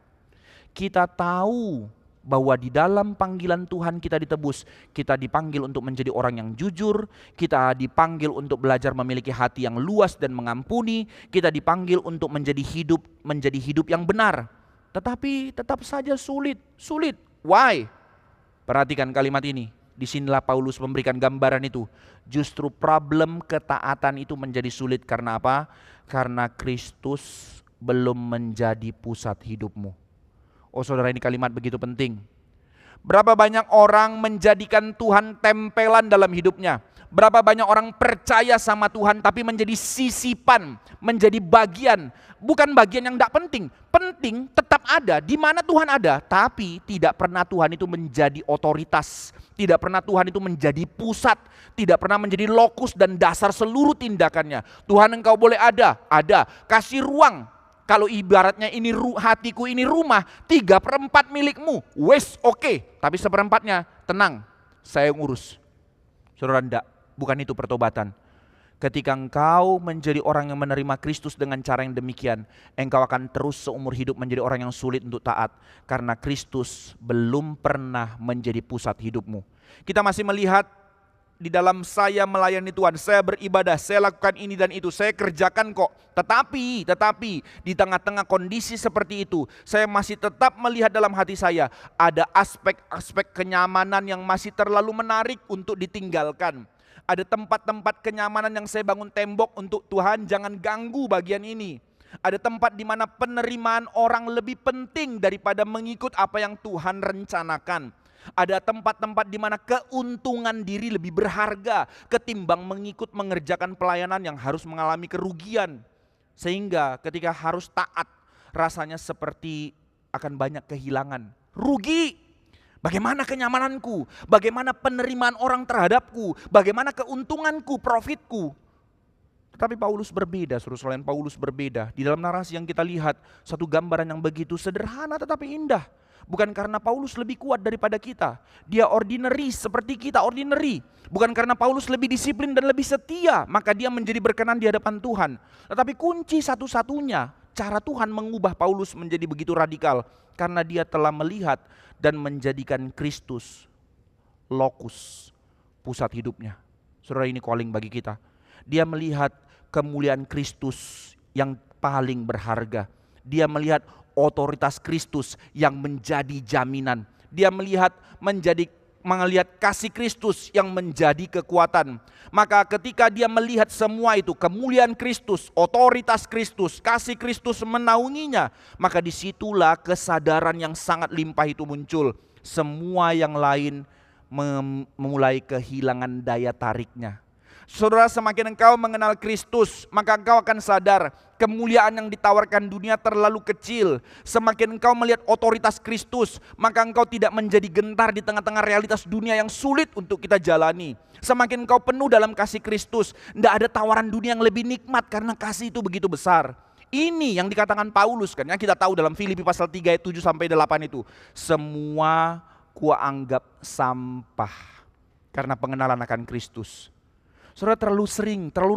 Kita tahu bahwa di dalam panggilan Tuhan kita ditebus, kita dipanggil untuk menjadi orang yang jujur, kita dipanggil untuk belajar memiliki hati yang luas dan mengampuni, kita dipanggil untuk menjadi hidup yang benar. Tetapi tetap saja sulit. Why? Perhatikan kalimat ini. Disinilah Paulus memberikan gambaran itu. Justru problem ketaatan itu menjadi sulit karena apa? Karena Kristus belum menjadi pusat hidupmu. Oh saudara, ini kalimat begitu penting. Berapa banyak orang menjadikan Tuhan tempelan dalam hidupnya. Berapa banyak orang percaya sama Tuhan tapi menjadi sisipan, menjadi bagian. Bukan bagian yang tidak penting. Penting tetap ada, di mana Tuhan ada. Tapi tidak pernah Tuhan itu menjadi otoritas. Tidak pernah Tuhan itu menjadi pusat. Tidak pernah menjadi lokus dan dasar seluruh tindakannya. Tuhan engkau boleh ada. Kasih ruang. Kalau ibaratnya ini hatiku ini rumah, 3/4 milikmu. Wes oke. Tapi 1/4-nya tenang, saya ngurus. Saudara, enggak. Bukan itu pertobatan. Ketika engkau menjadi orang yang menerima Kristus dengan cara yang demikian, engkau akan terus seumur hidup menjadi orang yang sulit untuk taat. Karena Kristus belum pernah menjadi pusat hidupmu. Kita masih melihat di dalam saya melayani Tuhan, saya beribadah, saya lakukan ini dan itu, saya kerjakan kok. Tetapi di tengah-tengah kondisi seperti itu, saya masih tetap melihat dalam hati saya ada aspek-aspek kenyamanan yang masih terlalu menarik untuk ditinggalkan. Ada tempat-tempat kenyamanan yang saya bangun tembok untuk Tuhan, jangan ganggu bagian ini. Ada tempat di mana penerimaan orang lebih penting daripada mengikut apa yang Tuhan rencanakan. Ada tempat-tempat di mana keuntungan diri lebih berharga ketimbang mengerjakan pelayanan yang harus mengalami kerugian. Sehingga ketika harus taat, rasanya seperti akan banyak kehilangan. Rugi. Bagaimana kenyamananku? Bagaimana penerimaan orang terhadapku? Bagaimana keuntunganku, profitku? Tetapi Paulus berbeda, saudara sekalian. Paulus berbeda. Di dalam narasi yang kita lihat, satu gambaran yang begitu sederhana tetapi indah. Bukan karena Paulus lebih kuat daripada kita. Dia ordinary seperti kita, ordinary. Bukan karena Paulus lebih disiplin dan lebih setia, maka dia menjadi berkenan di hadapan Tuhan. Tetapi kunci satu-satunya, cara Tuhan mengubah Paulus menjadi begitu radikal. Karena dia telah melihat dan menjadikan Kristus lokus, pusat hidupnya. Saudara, ini calling bagi kita. Dia melihat kemuliaan Kristus yang paling berharga. Dia melihat otoritas Kristus yang menjadi jaminan. Dia melihat kasih Kristus yang menjadi kekuatan. Maka ketika dia melihat semua itu, kemuliaan Kristus, otoritas Kristus, kasih Kristus menaunginya, maka disitulah kesadaran yang sangat limpah itu muncul. Semua yang lain memulai kehilangan daya tariknya. Saudara, semakin engkau mengenal Kristus, maka engkau akan sadar kemuliaan yang ditawarkan dunia terlalu kecil. Semakin engkau melihat otoritas Kristus, maka engkau tidak menjadi gentar di tengah-tengah realitas dunia yang sulit untuk kita jalani. Semakin engkau penuh dalam kasih Kristus, tidak ada tawaran dunia yang lebih nikmat karena kasih itu begitu besar. Ini yang dikatakan Paulus kan, yang kita tahu dalam Filipi pasal 3 ayat 7 sampai 8 itu. Semua kuanggap sampah karena pengenalan akan Kristus. Saudara, terlalu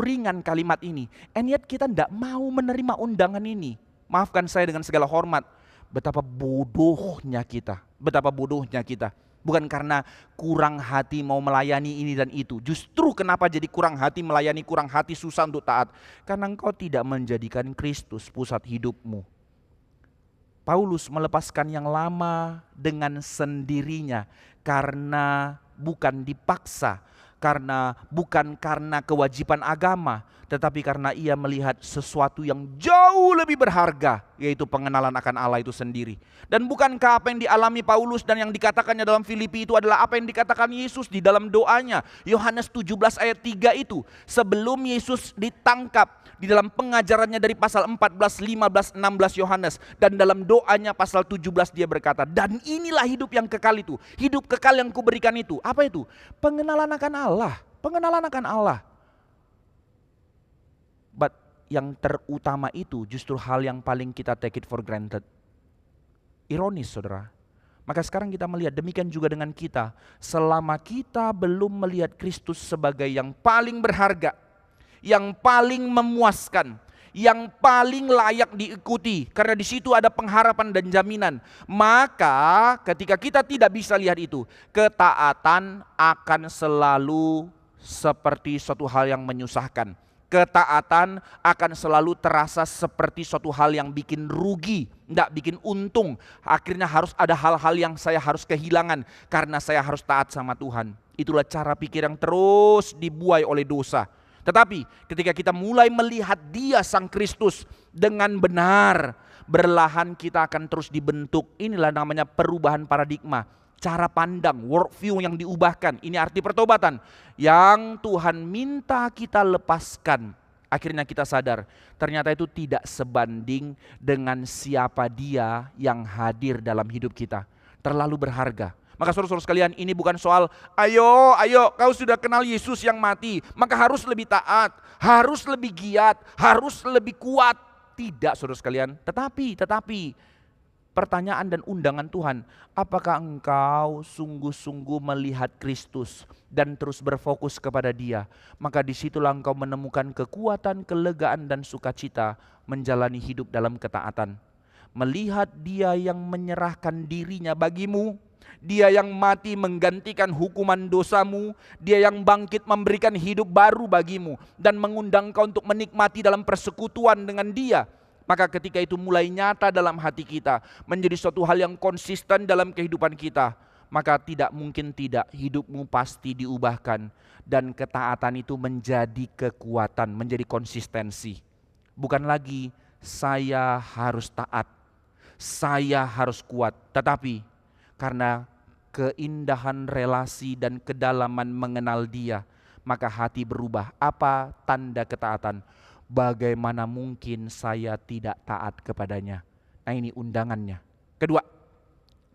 ringan kalimat ini. And yet kita tidak mau menerima undangan ini. Maafkan saya dengan segala hormat. Betapa bodohnya kita. Bukan karena kurang hati mau melayani ini dan itu. Justru kenapa jadi kurang hati melayani, kurang hati susah untuk taat. Karena engkau tidak menjadikan Kristus pusat hidupmu. Paulus melepaskan yang lama dengan sendirinya. Karena bukan dipaksa. Bukan karena kewajiban agama, tetapi karena ia melihat sesuatu yang jauh lebih berharga, yaitu pengenalan akan Allah itu sendiri. Dan bukankah apa yang dialami Paulus dan yang dikatakannya dalam Filipi itu adalah apa yang dikatakan Yesus di dalam doanya. Yohanes 17 ayat 3 itu, sebelum Yesus ditangkap, di dalam pengajarannya dari pasal 14, 15, 16 Yohanes, dan dalam doanya pasal 17 dia berkata, dan inilah hidup yang kekal itu, hidup kekal yang kuberikan itu. Apa itu? Pengenalan akan Allah. But yang terutama itu justru hal yang paling kita take it for granted. Ironis, saudara. Maka sekarang kita melihat demikian juga dengan kita. Selama kita belum melihat Kristus sebagai yang paling berharga, yang paling memuaskan, yang paling layak diikuti, karena di situ ada pengharapan dan jaminan. Maka ketika kita tidak bisa lihat itu, ketaatan akan selalu seperti suatu hal yang menyusahkan. Ketaatan akan selalu terasa seperti suatu hal yang bikin rugi, tidak bikin untung. Akhirnya harus ada hal-hal yang saya harus kehilangan karena saya harus taat sama Tuhan. Itulah cara pikir yang terus dibuai oleh dosa. Tetapi ketika kita mulai melihat Dia Sang Kristus dengan benar, berlahan kita akan terus dibentuk. Inilah namanya perubahan paradigma. Cara pandang, worldview yang diubahkan. Ini arti pertobatan. Yang Tuhan minta kita lepaskan. Akhirnya kita sadar, ternyata itu tidak sebanding dengan siapa Dia yang hadir dalam hidup kita. Terlalu berharga. Maka saudara-saudara sekalian, ini bukan soal ayo kau sudah kenal Yesus yang mati, maka harus lebih taat, harus lebih giat, harus lebih kuat. Tidak, saudara sekalian. Tetapi pertanyaan dan undangan Tuhan, apakah engkau sungguh-sungguh melihat Kristus dan terus berfokus kepada Dia? Maka disitulah engkau menemukan kekuatan, kelegaan dan sukacita menjalani hidup dalam ketaatan. Melihat Dia yang menyerahkan dirinya bagimu, Dia yang mati menggantikan hukuman dosamu. Dia yang bangkit memberikan hidup baru bagimu dan mengundang kau untuk menikmati dalam persekutuan dengan Dia. Maka ketika itu mulai nyata dalam hati kita, menjadi suatu hal yang konsisten dalam kehidupan kita, maka tidak mungkin tidak, hidupmu pasti diubahkan. Dan ketaatan itu menjadi kekuatan, menjadi konsistensi. Bukan lagi saya harus taat, saya harus kuat, tetapi karena keindahan relasi dan kedalaman mengenal Dia, maka hati berubah. Apa tanda ketaatan? Bagaimana mungkin saya tidak taat kepadanya? Nah, ini undangannya. Kedua,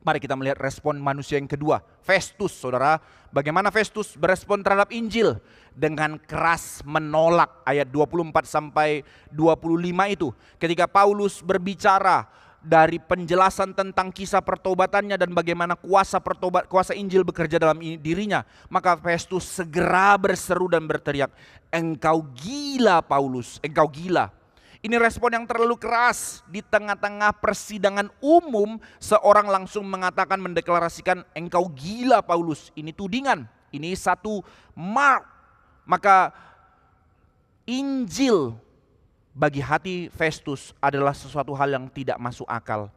mari kita melihat respon manusia yang kedua, Festus, saudara. Bagaimana Festus berespon terhadap Injil? Dengan keras menolak, ayat 24 sampai 25 itu. Ketika Paulus berbicara dari penjelasan tentang kisah pertobatannya dan bagaimana kuasa Injil bekerja dalam dirinya, maka Festus segera berseru dan berteriak, "Engkau gila Paulus, engkau gila." Ini respon yang terlalu keras. Di tengah-tengah persidangan umum, seorang langsung mengatakan, mendeklarasikan, "Engkau gila Paulus." Ini tudingan, ini satu mark. Maka Injil bagi hati Festus adalah sesuatu hal yang tidak masuk akal.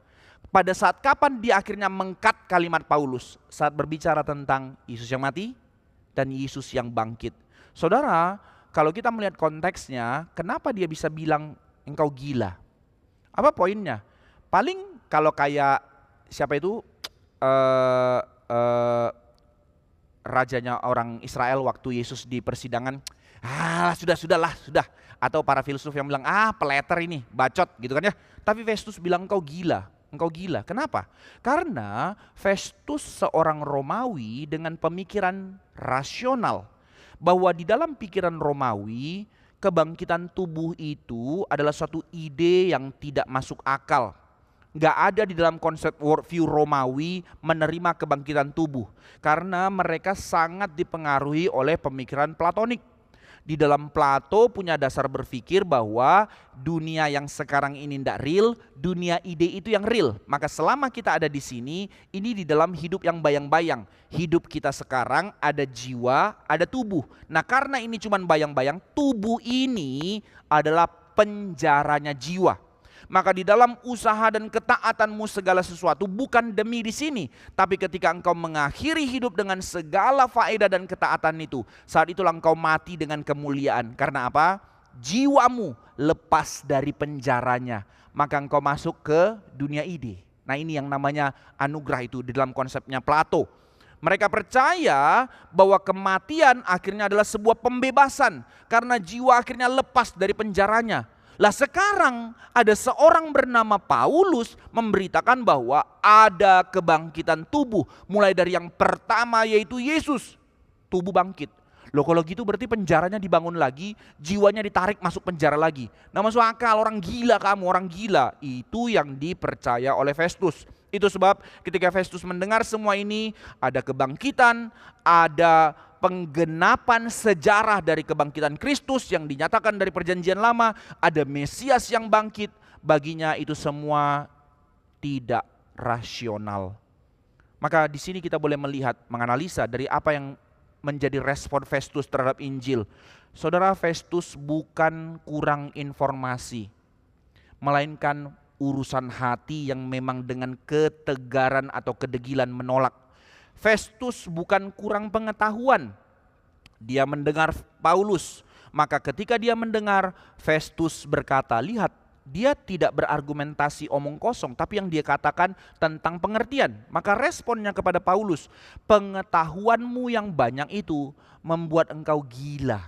Pada saat kapan dia akhirnya mengkat kalimat Paulus? Saat berbicara tentang Yesus yang mati dan Yesus yang bangkit. Saudara, kalau kita melihat konteksnya, kenapa dia bisa bilang engkau gila? Apa poinnya? Paling kalau kayak siapa itu rajanya orang Israel waktu Yesus di persidangan, sudah. Atau para filsuf yang bilang, peleter ini, bacot gitu kan ya. Tapi Festus bilang engkau gila. Kenapa? Karena Festus seorang Romawi dengan pemikiran rasional. Bahwa di dalam pikiran Romawi, kebangkitan tubuh itu adalah suatu ide yang tidak masuk akal. Gak ada di dalam konsep worldview Romawi menerima kebangkitan tubuh. Karena mereka sangat dipengaruhi oleh pemikiran Platonik. Di dalam Plato punya dasar berpikir bahwa dunia yang sekarang ini tidak real, dunia ide itu yang real. Maka selama kita ada di sini, ini di dalam hidup yang bayang-bayang. Hidup kita sekarang ada jiwa, ada tubuh. Nah, karena ini cuma bayang-bayang, tubuh ini adalah penjaranya jiwa. Maka di dalam usaha dan ketaatanmu segala sesuatu bukan demi di sini, tapi ketika engkau mengakhiri hidup dengan segala faedah dan ketaatan itu, saat itulah engkau mati dengan kemuliaan. Karena apa? Jiwamu lepas dari penjaranya, maka engkau masuk ke dunia ide. Nah, ini yang namanya anugerah itu di dalam konsepnya Plato. Mereka percaya bahwa kematian akhirnya adalah sebuah pembebasan karena jiwa akhirnya lepas dari penjaranya. Lah sekarang ada seorang bernama Paulus memberitakan bahwa ada kebangkitan tubuh. Mulai dari yang pertama yaitu Yesus, tubuh bangkit. Loh kalau gitu berarti penjaranya dibangun lagi, jiwanya ditarik masuk penjara lagi. Nah masuk akal, orang gila kamu, orang gila. Itu yang dipercaya oleh Festus. Itu sebab ketika Festus mendengar semua ini, ada kebangkitan, ada penggenapan sejarah dari kebangkitan Kristus yang dinyatakan dari perjanjian lama, ada Mesias yang bangkit, baginya itu semua tidak rasional. Maka di sini kita boleh melihat, menganalisa dari apa yang menjadi respon Festus terhadap Injil. Saudara, Festus bukan kurang informasi, melainkan urusan hati yang memang dengan ketegaran atau kedegilan menolak. Festus bukan kurang pengetahuan. Dia mendengar Paulus. Maka ketika dia mendengar, Festus berkata, lihat, dia tidak berargumentasi omong kosong, tapi yang dia katakan tentang pengertian. Maka responnya kepada Paulus, pengetahuanmu yang banyak itu membuat engkau gila.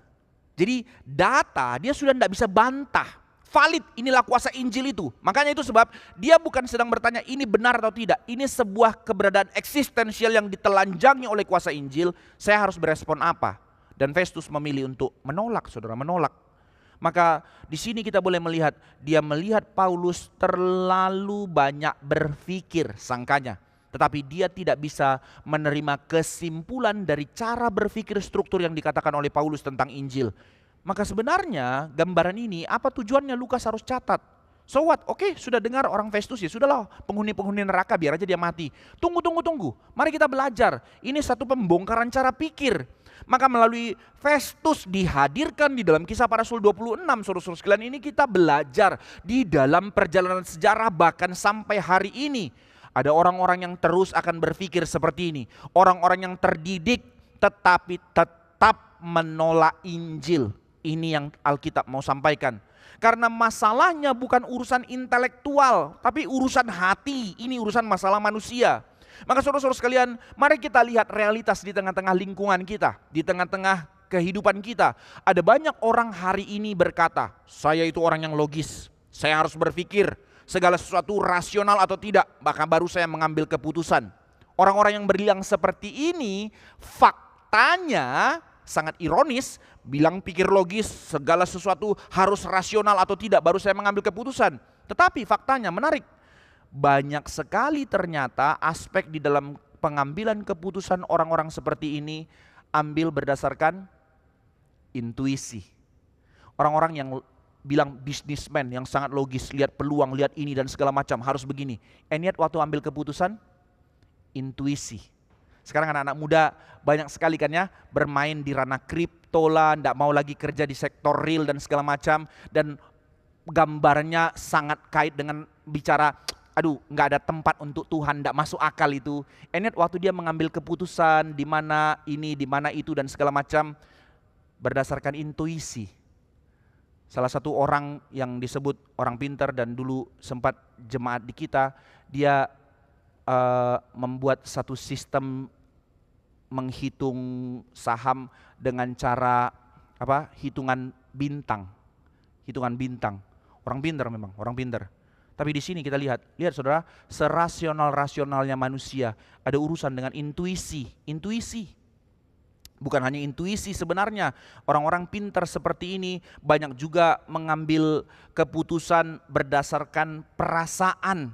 Jadi data dia sudah tidak bisa bantah. Valid, inilah kuasa Injil itu. Makanya itu sebab dia bukan sedang bertanya ini benar atau tidak. Ini sebuah keberadaan eksistensial yang ditelanjangi oleh kuasa Injil. Saya harus berespon apa? Dan Festus memilih untuk menolak, saudara, menolak. Maka di sini kita boleh melihat, dia melihat Paulus terlalu banyak berpikir sangkanya. Tetapi dia tidak bisa menerima kesimpulan dari cara berpikir struktur yang dikatakan oleh Paulus tentang Injil. Maka sebenarnya gambaran ini apa tujuannya Lukas harus catat? So what? Oke, sudah dengar orang Festus, ya sudahlah, penghuni-penghuni neraka biar aja dia mati. Tunggu. Mari kita belajar. Ini satu pembongkaran cara pikir. Maka melalui Festus dihadirkan di dalam Kisah Para Rasul 26, saudara-saudara sekalian, ini kita belajar di dalam perjalanan sejarah bahkan sampai hari ini. Ada orang-orang yang terus akan berpikir seperti ini. Orang-orang yang terdidik tetapi tetap menolak Injil. Ini yang Alkitab mau sampaikan. Karena masalahnya bukan urusan intelektual, tapi urusan hati. Ini urusan masalah manusia. Maka saudara-saudara sekalian, mari kita lihat realitas di tengah-tengah lingkungan kita, di tengah-tengah kehidupan kita. Ada banyak orang hari ini berkata, saya itu orang yang logis, saya harus berpikir segala sesuatu rasional atau tidak, bahkan baru saya mengambil keputusan. Orang-orang yang berbilang seperti ini, faktanya sangat ironis, bilang pikir logis, segala sesuatu harus rasional atau tidak, baru saya mengambil keputusan. Tetapi faktanya menarik, banyak sekali ternyata aspek di dalam pengambilan keputusan orang-orang seperti ini ambil berdasarkan intuisi. Orang-orang yang bilang bisnismen yang sangat logis, lihat peluang, lihat ini dan segala macam, harus begini. And yet waktu ambil keputusan, intuisi. Sekarang anak-anak muda banyak sekali kan ya bermain di ranah kripto lah, tidak mau lagi kerja di sektor real dan segala macam. Dan gambarnya sangat kait dengan bicara, aduh nggak ada tempat untuk Tuhan, tidak masuk akal itu. And yet waktu dia mengambil keputusan di mana ini, di mana itu dan segala macam, berdasarkan intuisi. Salah satu orang yang disebut orang pintar dan dulu sempat jemaat di kita, dia membuat satu sistem menghitung saham dengan cara hitungan bintang. Orang pintar memang, orang pintar. Tapi di sini kita lihat saudara, serasional-rasionalnya manusia ada urusan dengan intuisi. Bukan hanya intuisi sebenarnya, orang-orang pintar seperti ini banyak juga mengambil keputusan berdasarkan perasaan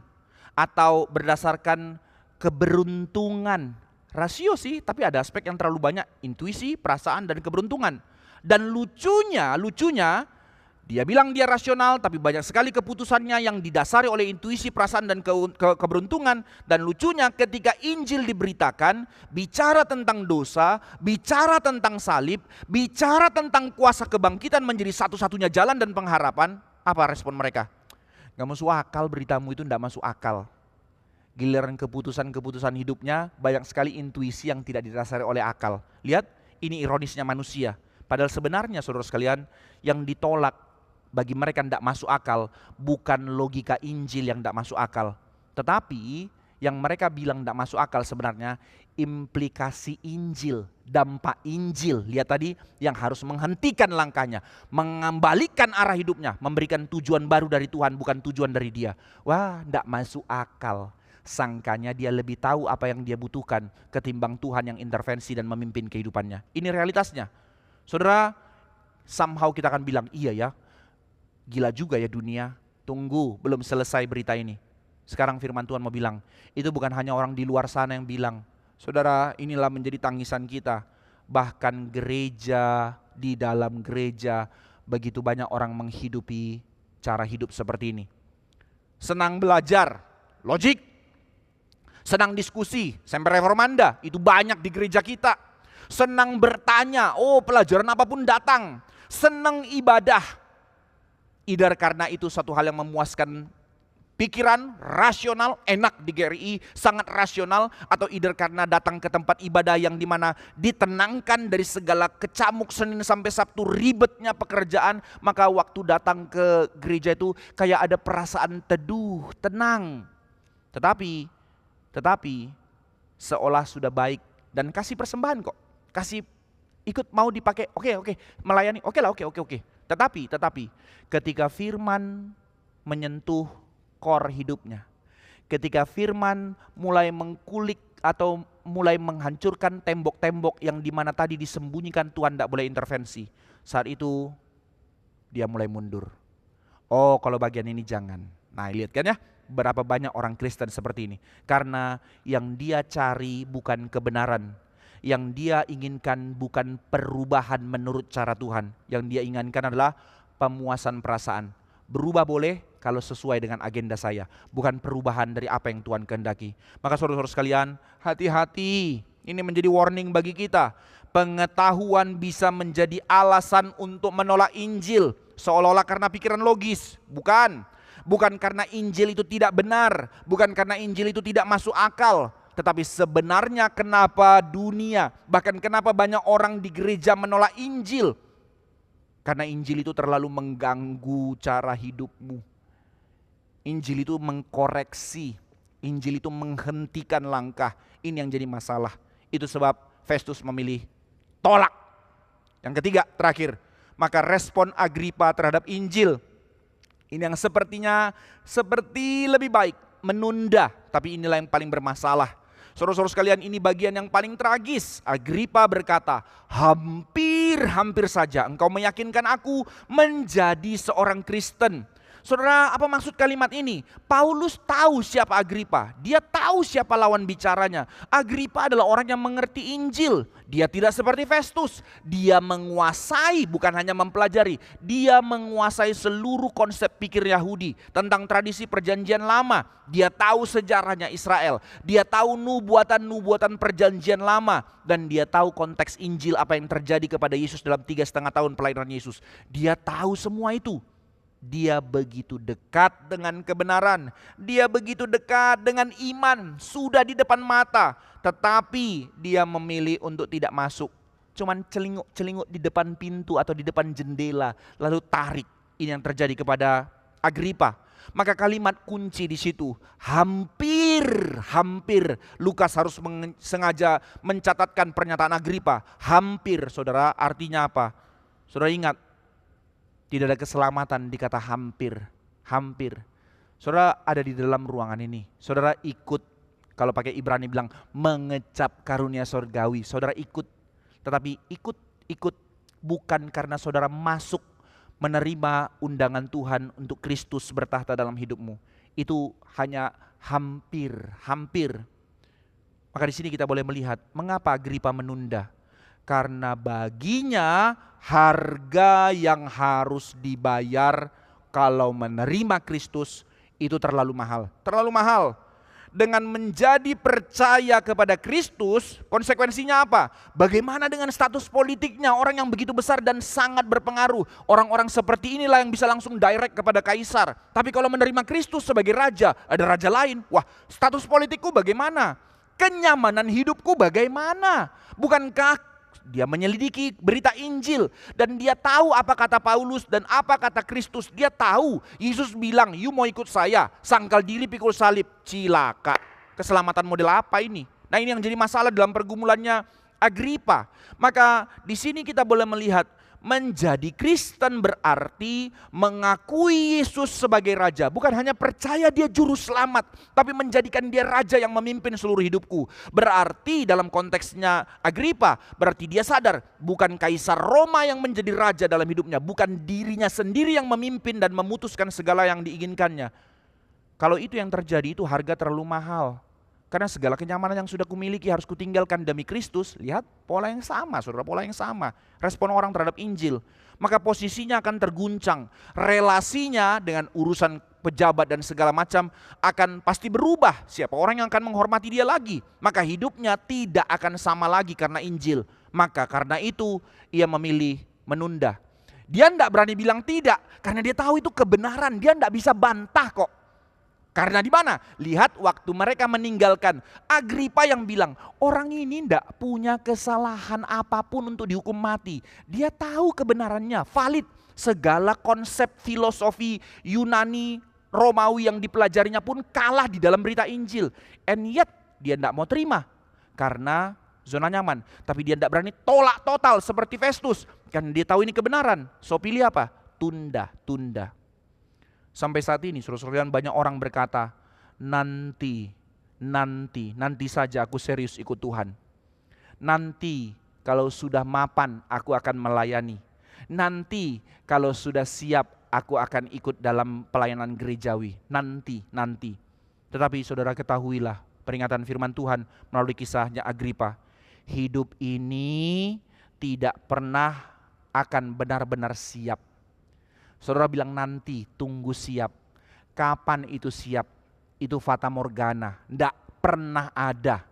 atau berdasarkan keberuntungan. Rasio sih, tapi ada aspek yang terlalu banyak, intuisi, perasaan, dan keberuntungan. Dan lucunya, dia bilang dia rasional, tapi banyak sekali keputusannya yang didasari oleh intuisi, perasaan, dan keberuntungan. Dan lucunya ketika Injil diberitakan, bicara tentang dosa, bicara tentang salib, bicara tentang kuasa kebangkitan menjadi satu-satunya jalan dan pengharapan, apa respon mereka? Gak masuk akal, beritamu itu gak masuk akal. Giliran keputusan-keputusan hidupnya banyak sekali intuisi yang tidak didasari oleh akal. Lihat, ini ironisnya manusia. Padahal sebenarnya saudara sekalian, yang ditolak bagi mereka tidak masuk akal bukan logika Injil yang tidak masuk akal, tetapi yang mereka bilang tidak masuk akal sebenarnya implikasi Injil, dampak Injil. Lihat tadi, yang harus menghentikan langkahnya, mengembalikan arah hidupnya, memberikan tujuan baru dari Tuhan, bukan tujuan dari dia. Wah, tidak masuk akal. Sangkanya dia lebih tahu apa yang dia butuhkan ketimbang Tuhan yang intervensi dan memimpin kehidupannya. Ini realitasnya. Saudara, somehow kita akan bilang, iya ya, gila juga ya dunia. Tunggu, belum selesai berita ini. Sekarang firman Tuhan mau bilang, itu bukan hanya orang di luar sana yang bilang. Saudara, inilah menjadi tangisan kita. Bahkan gereja, di dalam gereja, begitu banyak orang menghidupi cara hidup seperti ini. Senang belajar, logik. Senang diskusi, sampai reformanda, itu banyak di gereja kita. Senang bertanya, pelajaran apapun datang. Senang ibadah. Either karena itu satu hal yang memuaskan pikiran, rasional, enak di GRI, sangat rasional. Atau either karena datang ke tempat ibadah yang dimana ditenangkan dari segala kecamuk Senin sampai Sabtu, ribetnya pekerjaan. Maka waktu datang ke gereja itu kayak ada perasaan teduh, tenang. Tetapi seolah sudah baik dan kasih persembahan kok. Kasih ikut mau dipakai, oke, melayani, oke. Tetapi ketika firman menyentuh core hidupnya, ketika firman mulai mengkulik atau mulai menghancurkan tembok-tembok yang dimana tadi disembunyikan Tuhan tidak boleh intervensi, saat itu dia mulai mundur. Oh, kalau bagian ini jangan. Nah, lihat kan ya, berapa banyak orang Kristen seperti ini. Karena yang dia cari bukan kebenaran, yang dia inginkan bukan perubahan menurut cara Tuhan. Yang dia inginkan adalah pemuasan perasaan. Berubah boleh kalau sesuai dengan agenda saya, bukan perubahan dari apa yang Tuhan kehendaki. Maka saudara-saudara sekalian, hati-hati. Ini menjadi warning bagi kita. Pengetahuan bisa menjadi alasan untuk menolak Injil, seolah-olah karena pikiran logis. Bukan. Bukan karena Injil itu tidak benar, bukan karena Injil itu tidak masuk akal. Tetapi sebenarnya kenapa dunia, bahkan kenapa banyak orang di gereja menolak Injil? Karena Injil itu terlalu mengganggu cara hidupmu. Injil itu mengkoreksi, Injil itu menghentikan langkah. Ini yang jadi masalah. Itu sebab Festus memilih tolak. Yang ketiga, terakhir, maka respon Agripa terhadap Injil. Ini yang sepertinya seperti lebih baik menunda, tapi inilah yang paling bermasalah. Saudara-saudara sekalian, ini bagian yang paling tragis. Agripa berkata, hampir saja engkau meyakinkan aku menjadi seorang Kristen. Saudara, apa maksud kalimat ini? Paulus tahu siapa Agripa. Dia tahu siapa lawan bicaranya. Agripa adalah orang yang mengerti Injil. Dia tidak seperti Festus. Dia menguasai, bukan hanya mempelajari. Dia menguasai seluruh konsep pikir Yahudi tentang tradisi perjanjian lama. Dia tahu sejarahnya Israel. Dia tahu nubuatan-nubuatan perjanjian lama. Dan dia tahu konteks Injil, apa yang terjadi kepada Yesus dalam 3,5 tahun pelayanan Yesus. Dia tahu semua itu. Dia begitu dekat dengan kebenaran. Dia begitu dekat dengan iman. Sudah di depan mata. Tetapi dia memilih untuk tidak masuk. Cuman celinguk-celinguk di depan pintu atau di depan jendela. Lalu tarik. Ini yang terjadi kepada Agripa. Maka kalimat kunci di situ. Hampir. Lukas harus sengaja mencatatkan pernyataan Agripa. Hampir, saudara, artinya apa? Saudara ingat. Tidak ada keselamatan di kata hampir. Saudara ada di dalam ruangan ini. Saudara ikut, kalau pakai Ibrani bilang, mengecap karunia surgawi. Saudara ikut, tetapi ikut bukan karena saudara masuk menerima undangan Tuhan untuk Kristus bertahta dalam hidupmu. Itu hanya hampir. Maka di sini kita boleh melihat mengapa Agripa menunda. Karena baginya harga yang harus dibayar kalau menerima Kristus itu terlalu mahal. Dengan menjadi percaya kepada Kristus, konsekuensinya apa? Bagaimana dengan status politiknya orang yang begitu besar dan sangat berpengaruh? Orang-orang seperti inilah yang bisa langsung direct kepada kaisar. Tapi kalau menerima Kristus sebagai raja, ada raja lain. Wah, status politikku bagaimana? Kenyamanan hidupku bagaimana? Bukankah dia menyelidiki berita Injil dan dia tahu apa kata Paulus dan apa kata Kristus. Dia tahu Yesus bilang, "You mau ikut saya, sangkal diri pikul salib." Cilaka. Keselamatan model apa ini? Nah, ini yang jadi masalah dalam pergumulannya Agripa. Maka di sini kita boleh melihat menjadi Kristen berarti mengakui Yesus sebagai raja. Bukan hanya percaya dia juru selamat, tapi menjadikan dia raja yang memimpin seluruh hidupku. Berarti dalam konteksnya Agripa, berarti dia sadar bukan kaisar Roma yang menjadi raja dalam hidupnya. Bukan dirinya sendiri yang memimpin dan memutuskan segala yang diinginkannya. Kalau itu yang terjadi, itu harga terlalu mahal. Karena segala kenyamanan yang sudah kumiliki harus kutinggalkan demi Kristus. Lihat pola yang sama, saudara, pola yang sama. Respon orang terhadap Injil. Maka posisinya akan terguncang. Relasinya dengan urusan pejabat dan segala macam akan pasti berubah. Siapa orang yang akan menghormati dia lagi? Maka hidupnya tidak akan sama lagi karena Injil. Maka karena itu ia memilih menunda. Dia tidak berani bilang tidak. Karena dia tahu itu kebenaran. Dia tidak bisa bantah kok. Karena di mana? Lihat waktu mereka meninggalkan, Agripa yang bilang, orang ini tidak punya kesalahan apapun untuk dihukum mati. Dia tahu kebenarannya, valid. Segala konsep filosofi Yunani, Romawi yang dipelajarinya pun kalah di dalam berita Injil. And yet dia tidak mau terima karena zona nyaman. Tapi dia tidak berani tolak total seperti Festus. Karena dia tahu ini kebenaran. So pilih apa? Tunda. Sampai saat ini saudara-saudara banyak orang berkata, nanti saja aku serius ikut Tuhan. Nanti kalau sudah mapan aku akan melayani. Nanti kalau sudah siap aku akan ikut dalam pelayanan gerejawi. Nanti. Tetapi saudara ketahuilah peringatan firman Tuhan melalui kisahnya Agripa. Hidup ini tidak pernah akan benar-benar siap. Saudara bilang nanti, tunggu siap. Kapan itu siap? Itu fata morgana, tidak pernah ada.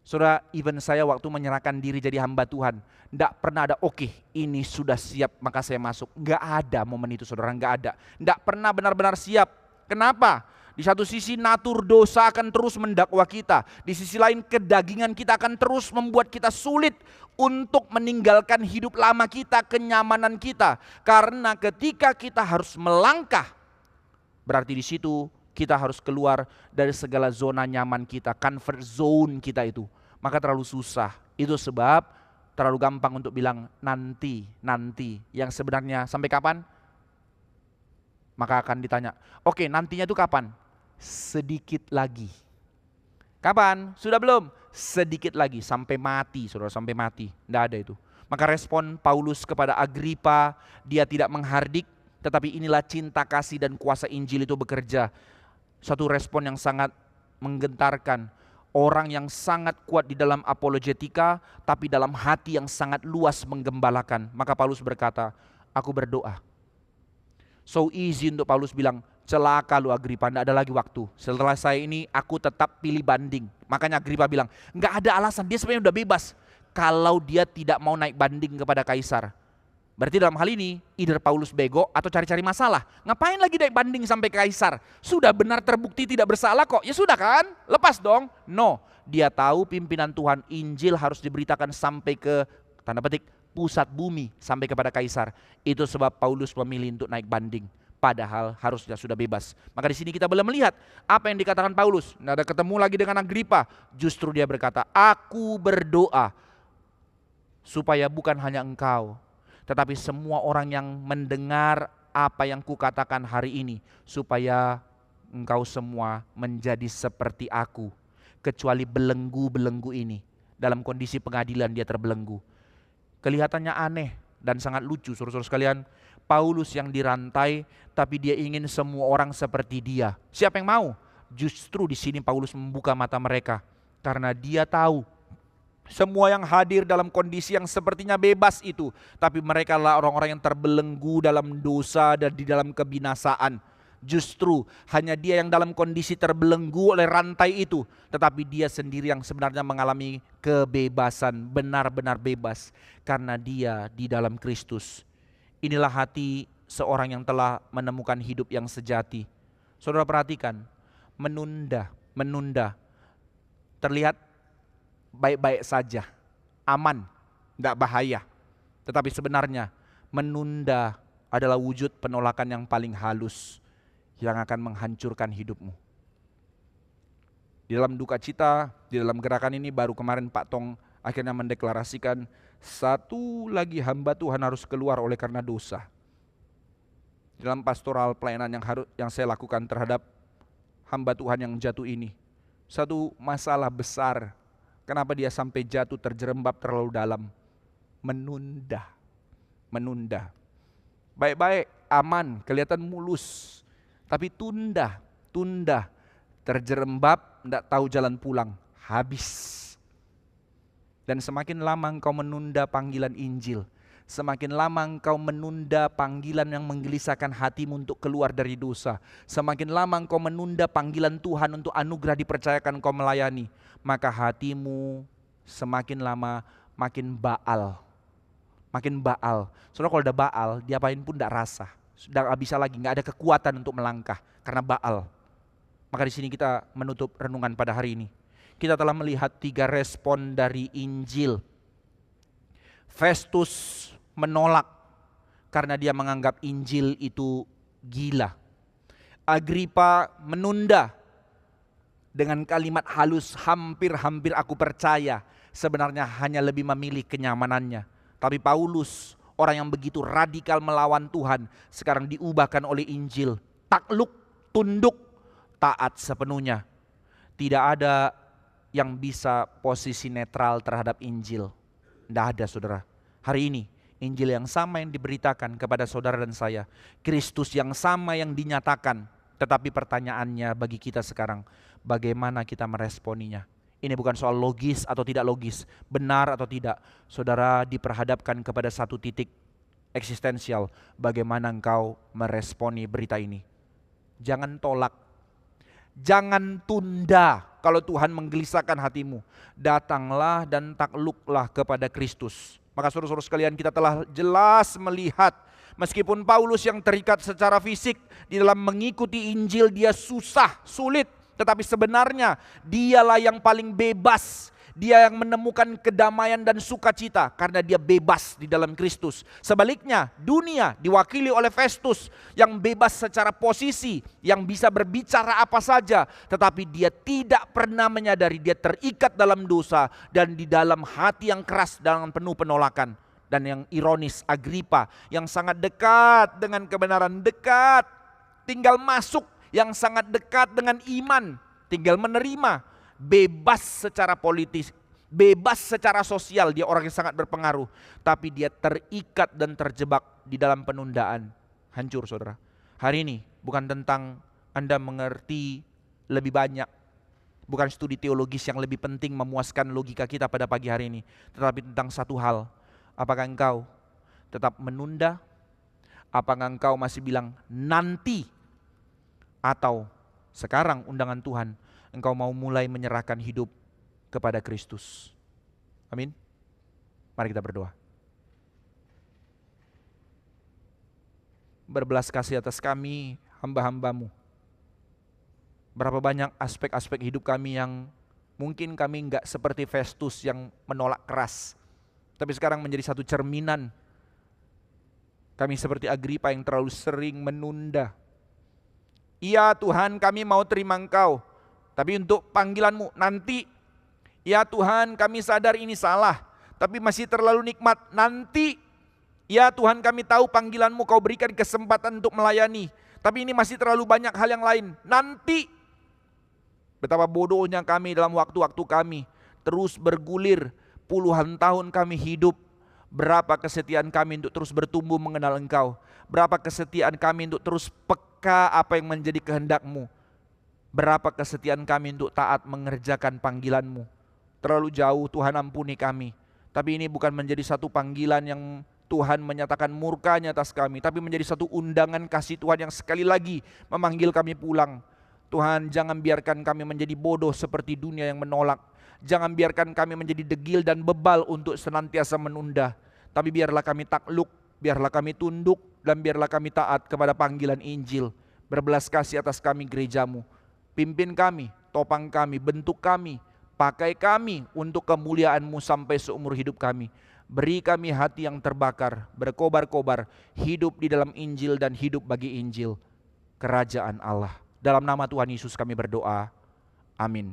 Saudara, even saya waktu menyerahkan diri jadi hamba Tuhan, tidak pernah ada, oke, ini sudah siap maka saya masuk. Nggak ada momen itu saudara, nggak ada. Nggak pernah benar-benar siap. Kenapa? Di satu sisi natur dosa akan terus mendakwa kita. Di sisi lain kedagingan kita akan terus membuat kita sulit untuk meninggalkan hidup lama kita, kenyamanan kita. Karena ketika kita harus melangkah, berarti di situ kita harus keluar dari segala zona nyaman kita, comfort zone kita itu. Maka terlalu susah. Itu sebab terlalu gampang untuk bilang nanti. Yang sebenarnya sampai kapan? Maka akan ditanya, oke, nantinya itu kapan? Sedikit lagi. Kapan? Sudah belum? Sedikit lagi, sampai mati, saudara, sampai mati. Tidak ada itu. Maka respon Paulus kepada Agripa, dia tidak menghardik, tetapi inilah cinta kasih dan kuasa Injil itu bekerja. Satu respon yang sangat menggentarkan. Orang yang sangat kuat di dalam apologetika, tapi dalam hati yang sangat luas menggembalakan. Maka Paulus berkata, aku berdoa. So easy untuk Paulus bilang, celaka lu Agripa, tidak ada lagi waktu. Setelah saya ini, aku tetap pilih banding. Makanya Agripa bilang, nggak ada alasan, dia sebenarnya udah bebas. Kalau dia tidak mau naik banding kepada Kaisar. Berarti dalam hal ini, either Paulus bego atau cari-cari masalah. Ngapain lagi naik banding sampai Kaisar? Sudah benar terbukti tidak bersalah kok. Ya sudah kan, lepas dong. No, dia tahu pimpinan Tuhan, Injil harus diberitakan sampai ke, tanda petik, pusat bumi, sampai kepada Kaisar. Itu sebab Paulus memilih untuk naik banding. Padahal harusnya sudah bebas. Maka di sini kita boleh melihat apa yang dikatakan Paulus. Nah, ada ketemu lagi dengan Agripa. Justru dia berkata, aku berdoa supaya bukan hanya engkau, tetapi semua orang yang mendengar apa yang kukatakan hari ini, supaya engkau semua menjadi seperti aku, kecuali belenggu-belenggu ini. Dalam kondisi pengadilan dia terbelenggu. Kelihatannya aneh dan sangat lucu, saudara-saudara sekalian. Paulus yang dirantai, tapi dia ingin semua orang seperti dia. Siapa yang mau? Justru di sini Paulus membuka mata mereka, karena dia tahu semua yang hadir dalam kondisi yang sepertinya bebas itu, tapi mereka lah orang-orang yang terbelenggu dalam dosa dan di dalam kebinasaan. Justru hanya dia yang dalam kondisi terbelenggu oleh rantai itu, tetapi dia sendiri yang sebenarnya mengalami kebebasan, benar-benar bebas, karena dia di dalam Kristus. Inilah hati seorang yang telah menemukan hidup yang sejati. Saudara perhatikan, menunda. Terlihat baik-baik saja, aman, tidak bahaya. Tetapi sebenarnya menunda adalah wujud penolakan yang paling halus yang akan menghancurkan hidupmu. Di dalam duka cita, di dalam gerakan ini baru kemarin Pak Tong akhirnya mendeklarasikan satu lagi hamba Tuhan harus keluar oleh karena dosa. Dalam pastoral pelayanan yang saya lakukan terhadap hamba Tuhan yang jatuh ini, satu masalah besar. Kenapa dia sampai jatuh terjerembab terlalu dalam? Menunda. Baik-baik, aman, kelihatan mulus. Tapi tunda. Terjerembab, tidak tahu jalan pulang, habis. Dan semakin lama engkau menunda panggilan Injil, semakin lama engkau menunda panggilan yang menggelisahkan hatimu untuk keluar dari dosa, semakin lama engkau menunda panggilan Tuhan untuk anugerah dipercayakan engkau melayani, maka hatimu semakin lama makin baal. Soalnya kalau udah baal, diapain pun tidak rasa, sudah gak bisa lagi, gak ada kekuatan untuk melangkah karena baal. Maka di sini kita menutup renungan pada hari ini. Kita telah melihat 3 respon dari Injil. Festus menolak karena dia menganggap Injil itu gila. Agripa menunda dengan kalimat halus, hampir aku percaya, sebenarnya hanya lebih memilih kenyamanannya. Tapi Paulus, orang yang begitu radikal melawan Tuhan, sekarang diubahkan oleh Injil. Takluk, tunduk, taat sepenuhnya. Tidak ada yang bisa posisi netral terhadap Injil. Tidak ada, saudara. Hari ini Injil yang sama yang diberitakan kepada saudara dan saya, Kristus yang sama yang dinyatakan. Tetapi pertanyaannya bagi kita sekarang, bagaimana kita meresponinya? Ini bukan soal logis atau tidak logis, benar atau tidak. Saudara diperhadapkan kepada satu titik. eksistensial. Bagaimana engkau meresponi berita ini? Jangan tolak. Jangan tunda kalau Tuhan menggelisahkan hatimu. Datanglah dan takluklah kepada Kristus. Maka saudara-saudara sekalian, kita telah jelas melihat meskipun Paulus yang terikat secara fisik di dalam mengikuti Injil dia susah, sulit. Tetapi sebenarnya dialah yang paling bebas. Dia yang menemukan kedamaian dan sukacita karena dia bebas di dalam Kristus. Sebaliknya, dunia diwakili oleh Festus yang bebas secara posisi, yang bisa berbicara apa saja, tetapi dia tidak pernah menyadari dia terikat dalam dosa dan di dalam hati yang keras dan penuh penolakan. Dan yang ironis, Agripa yang sangat dekat dengan kebenaran, dekat, tinggal masuk, yang sangat dekat dengan iman, tinggal menerima. Bebas secara politis, bebas secara sosial, dia orang yang sangat berpengaruh. Tapi dia terikat dan terjebak di dalam penundaan. Hancur saudara. Hari ini bukan tentang Anda mengerti lebih banyak, bukan studi teologis yang lebih penting memuaskan logika kita pada pagi hari ini, tetapi tentang satu hal. Apakah engkau tetap menunda? Apakah engkau masih bilang nanti? Atau sekarang undangan Tuhan, engkau mau mulai menyerahkan hidup kepada Kristus. Amin. Mari kita berdoa. Berbelas kasih atas kami, hamba-hambamu. Berapa banyak aspek-aspek hidup kami yang mungkin kami enggak seperti Festus yang menolak keras, tapi sekarang menjadi satu cerminan. Kami seperti Agripa yang terlalu sering menunda. Iya Tuhan, kami mau terima Engkau, tapi untuk panggilan-Mu nanti. Ya Tuhan, kami sadar ini salah, tapi masih terlalu nikmat nanti. Ya Tuhan, kami tahu panggilan-Mu, Kau berikan kesempatan untuk melayani, tapi ini masih terlalu banyak hal yang lain nanti. Betapa bodohnya kami dalam waktu-waktu kami terus bergulir. Puluhan tahun kami hidup. Berapa kesetiaan kami untuk terus bertumbuh mengenal Engkau. Berapa kesetiaan kami untuk terus peka apa yang menjadi kehendak-Mu. Berapa kesetiaan kami untuk taat mengerjakan panggilan-Mu. Terlalu jauh, Tuhan ampuni kami. Tapi ini bukan menjadi satu panggilan yang Tuhan menyatakan murka-Nya atas kami, tapi menjadi satu undangan kasih Tuhan yang sekali lagi memanggil kami pulang. Tuhan, jangan biarkan kami menjadi bodoh seperti dunia yang menolak. Jangan biarkan kami menjadi degil dan bebal untuk senantiasa menunda. Tapi biarlah kami takluk, biarlah kami tunduk, dan biarlah kami taat kepada panggilan Injil. Berbelas kasih atas kami gereja-Mu. Pimpin kami, topang kami, bentuk kami, pakai kami untuk kemuliaan-Mu sampai seumur hidup kami. Beri kami hati yang terbakar, berkobar-kobar, hidup di dalam Injil dan hidup bagi Injil. Kerajaan Allah. Dalam nama Tuhan Yesus kami berdoa. Amin.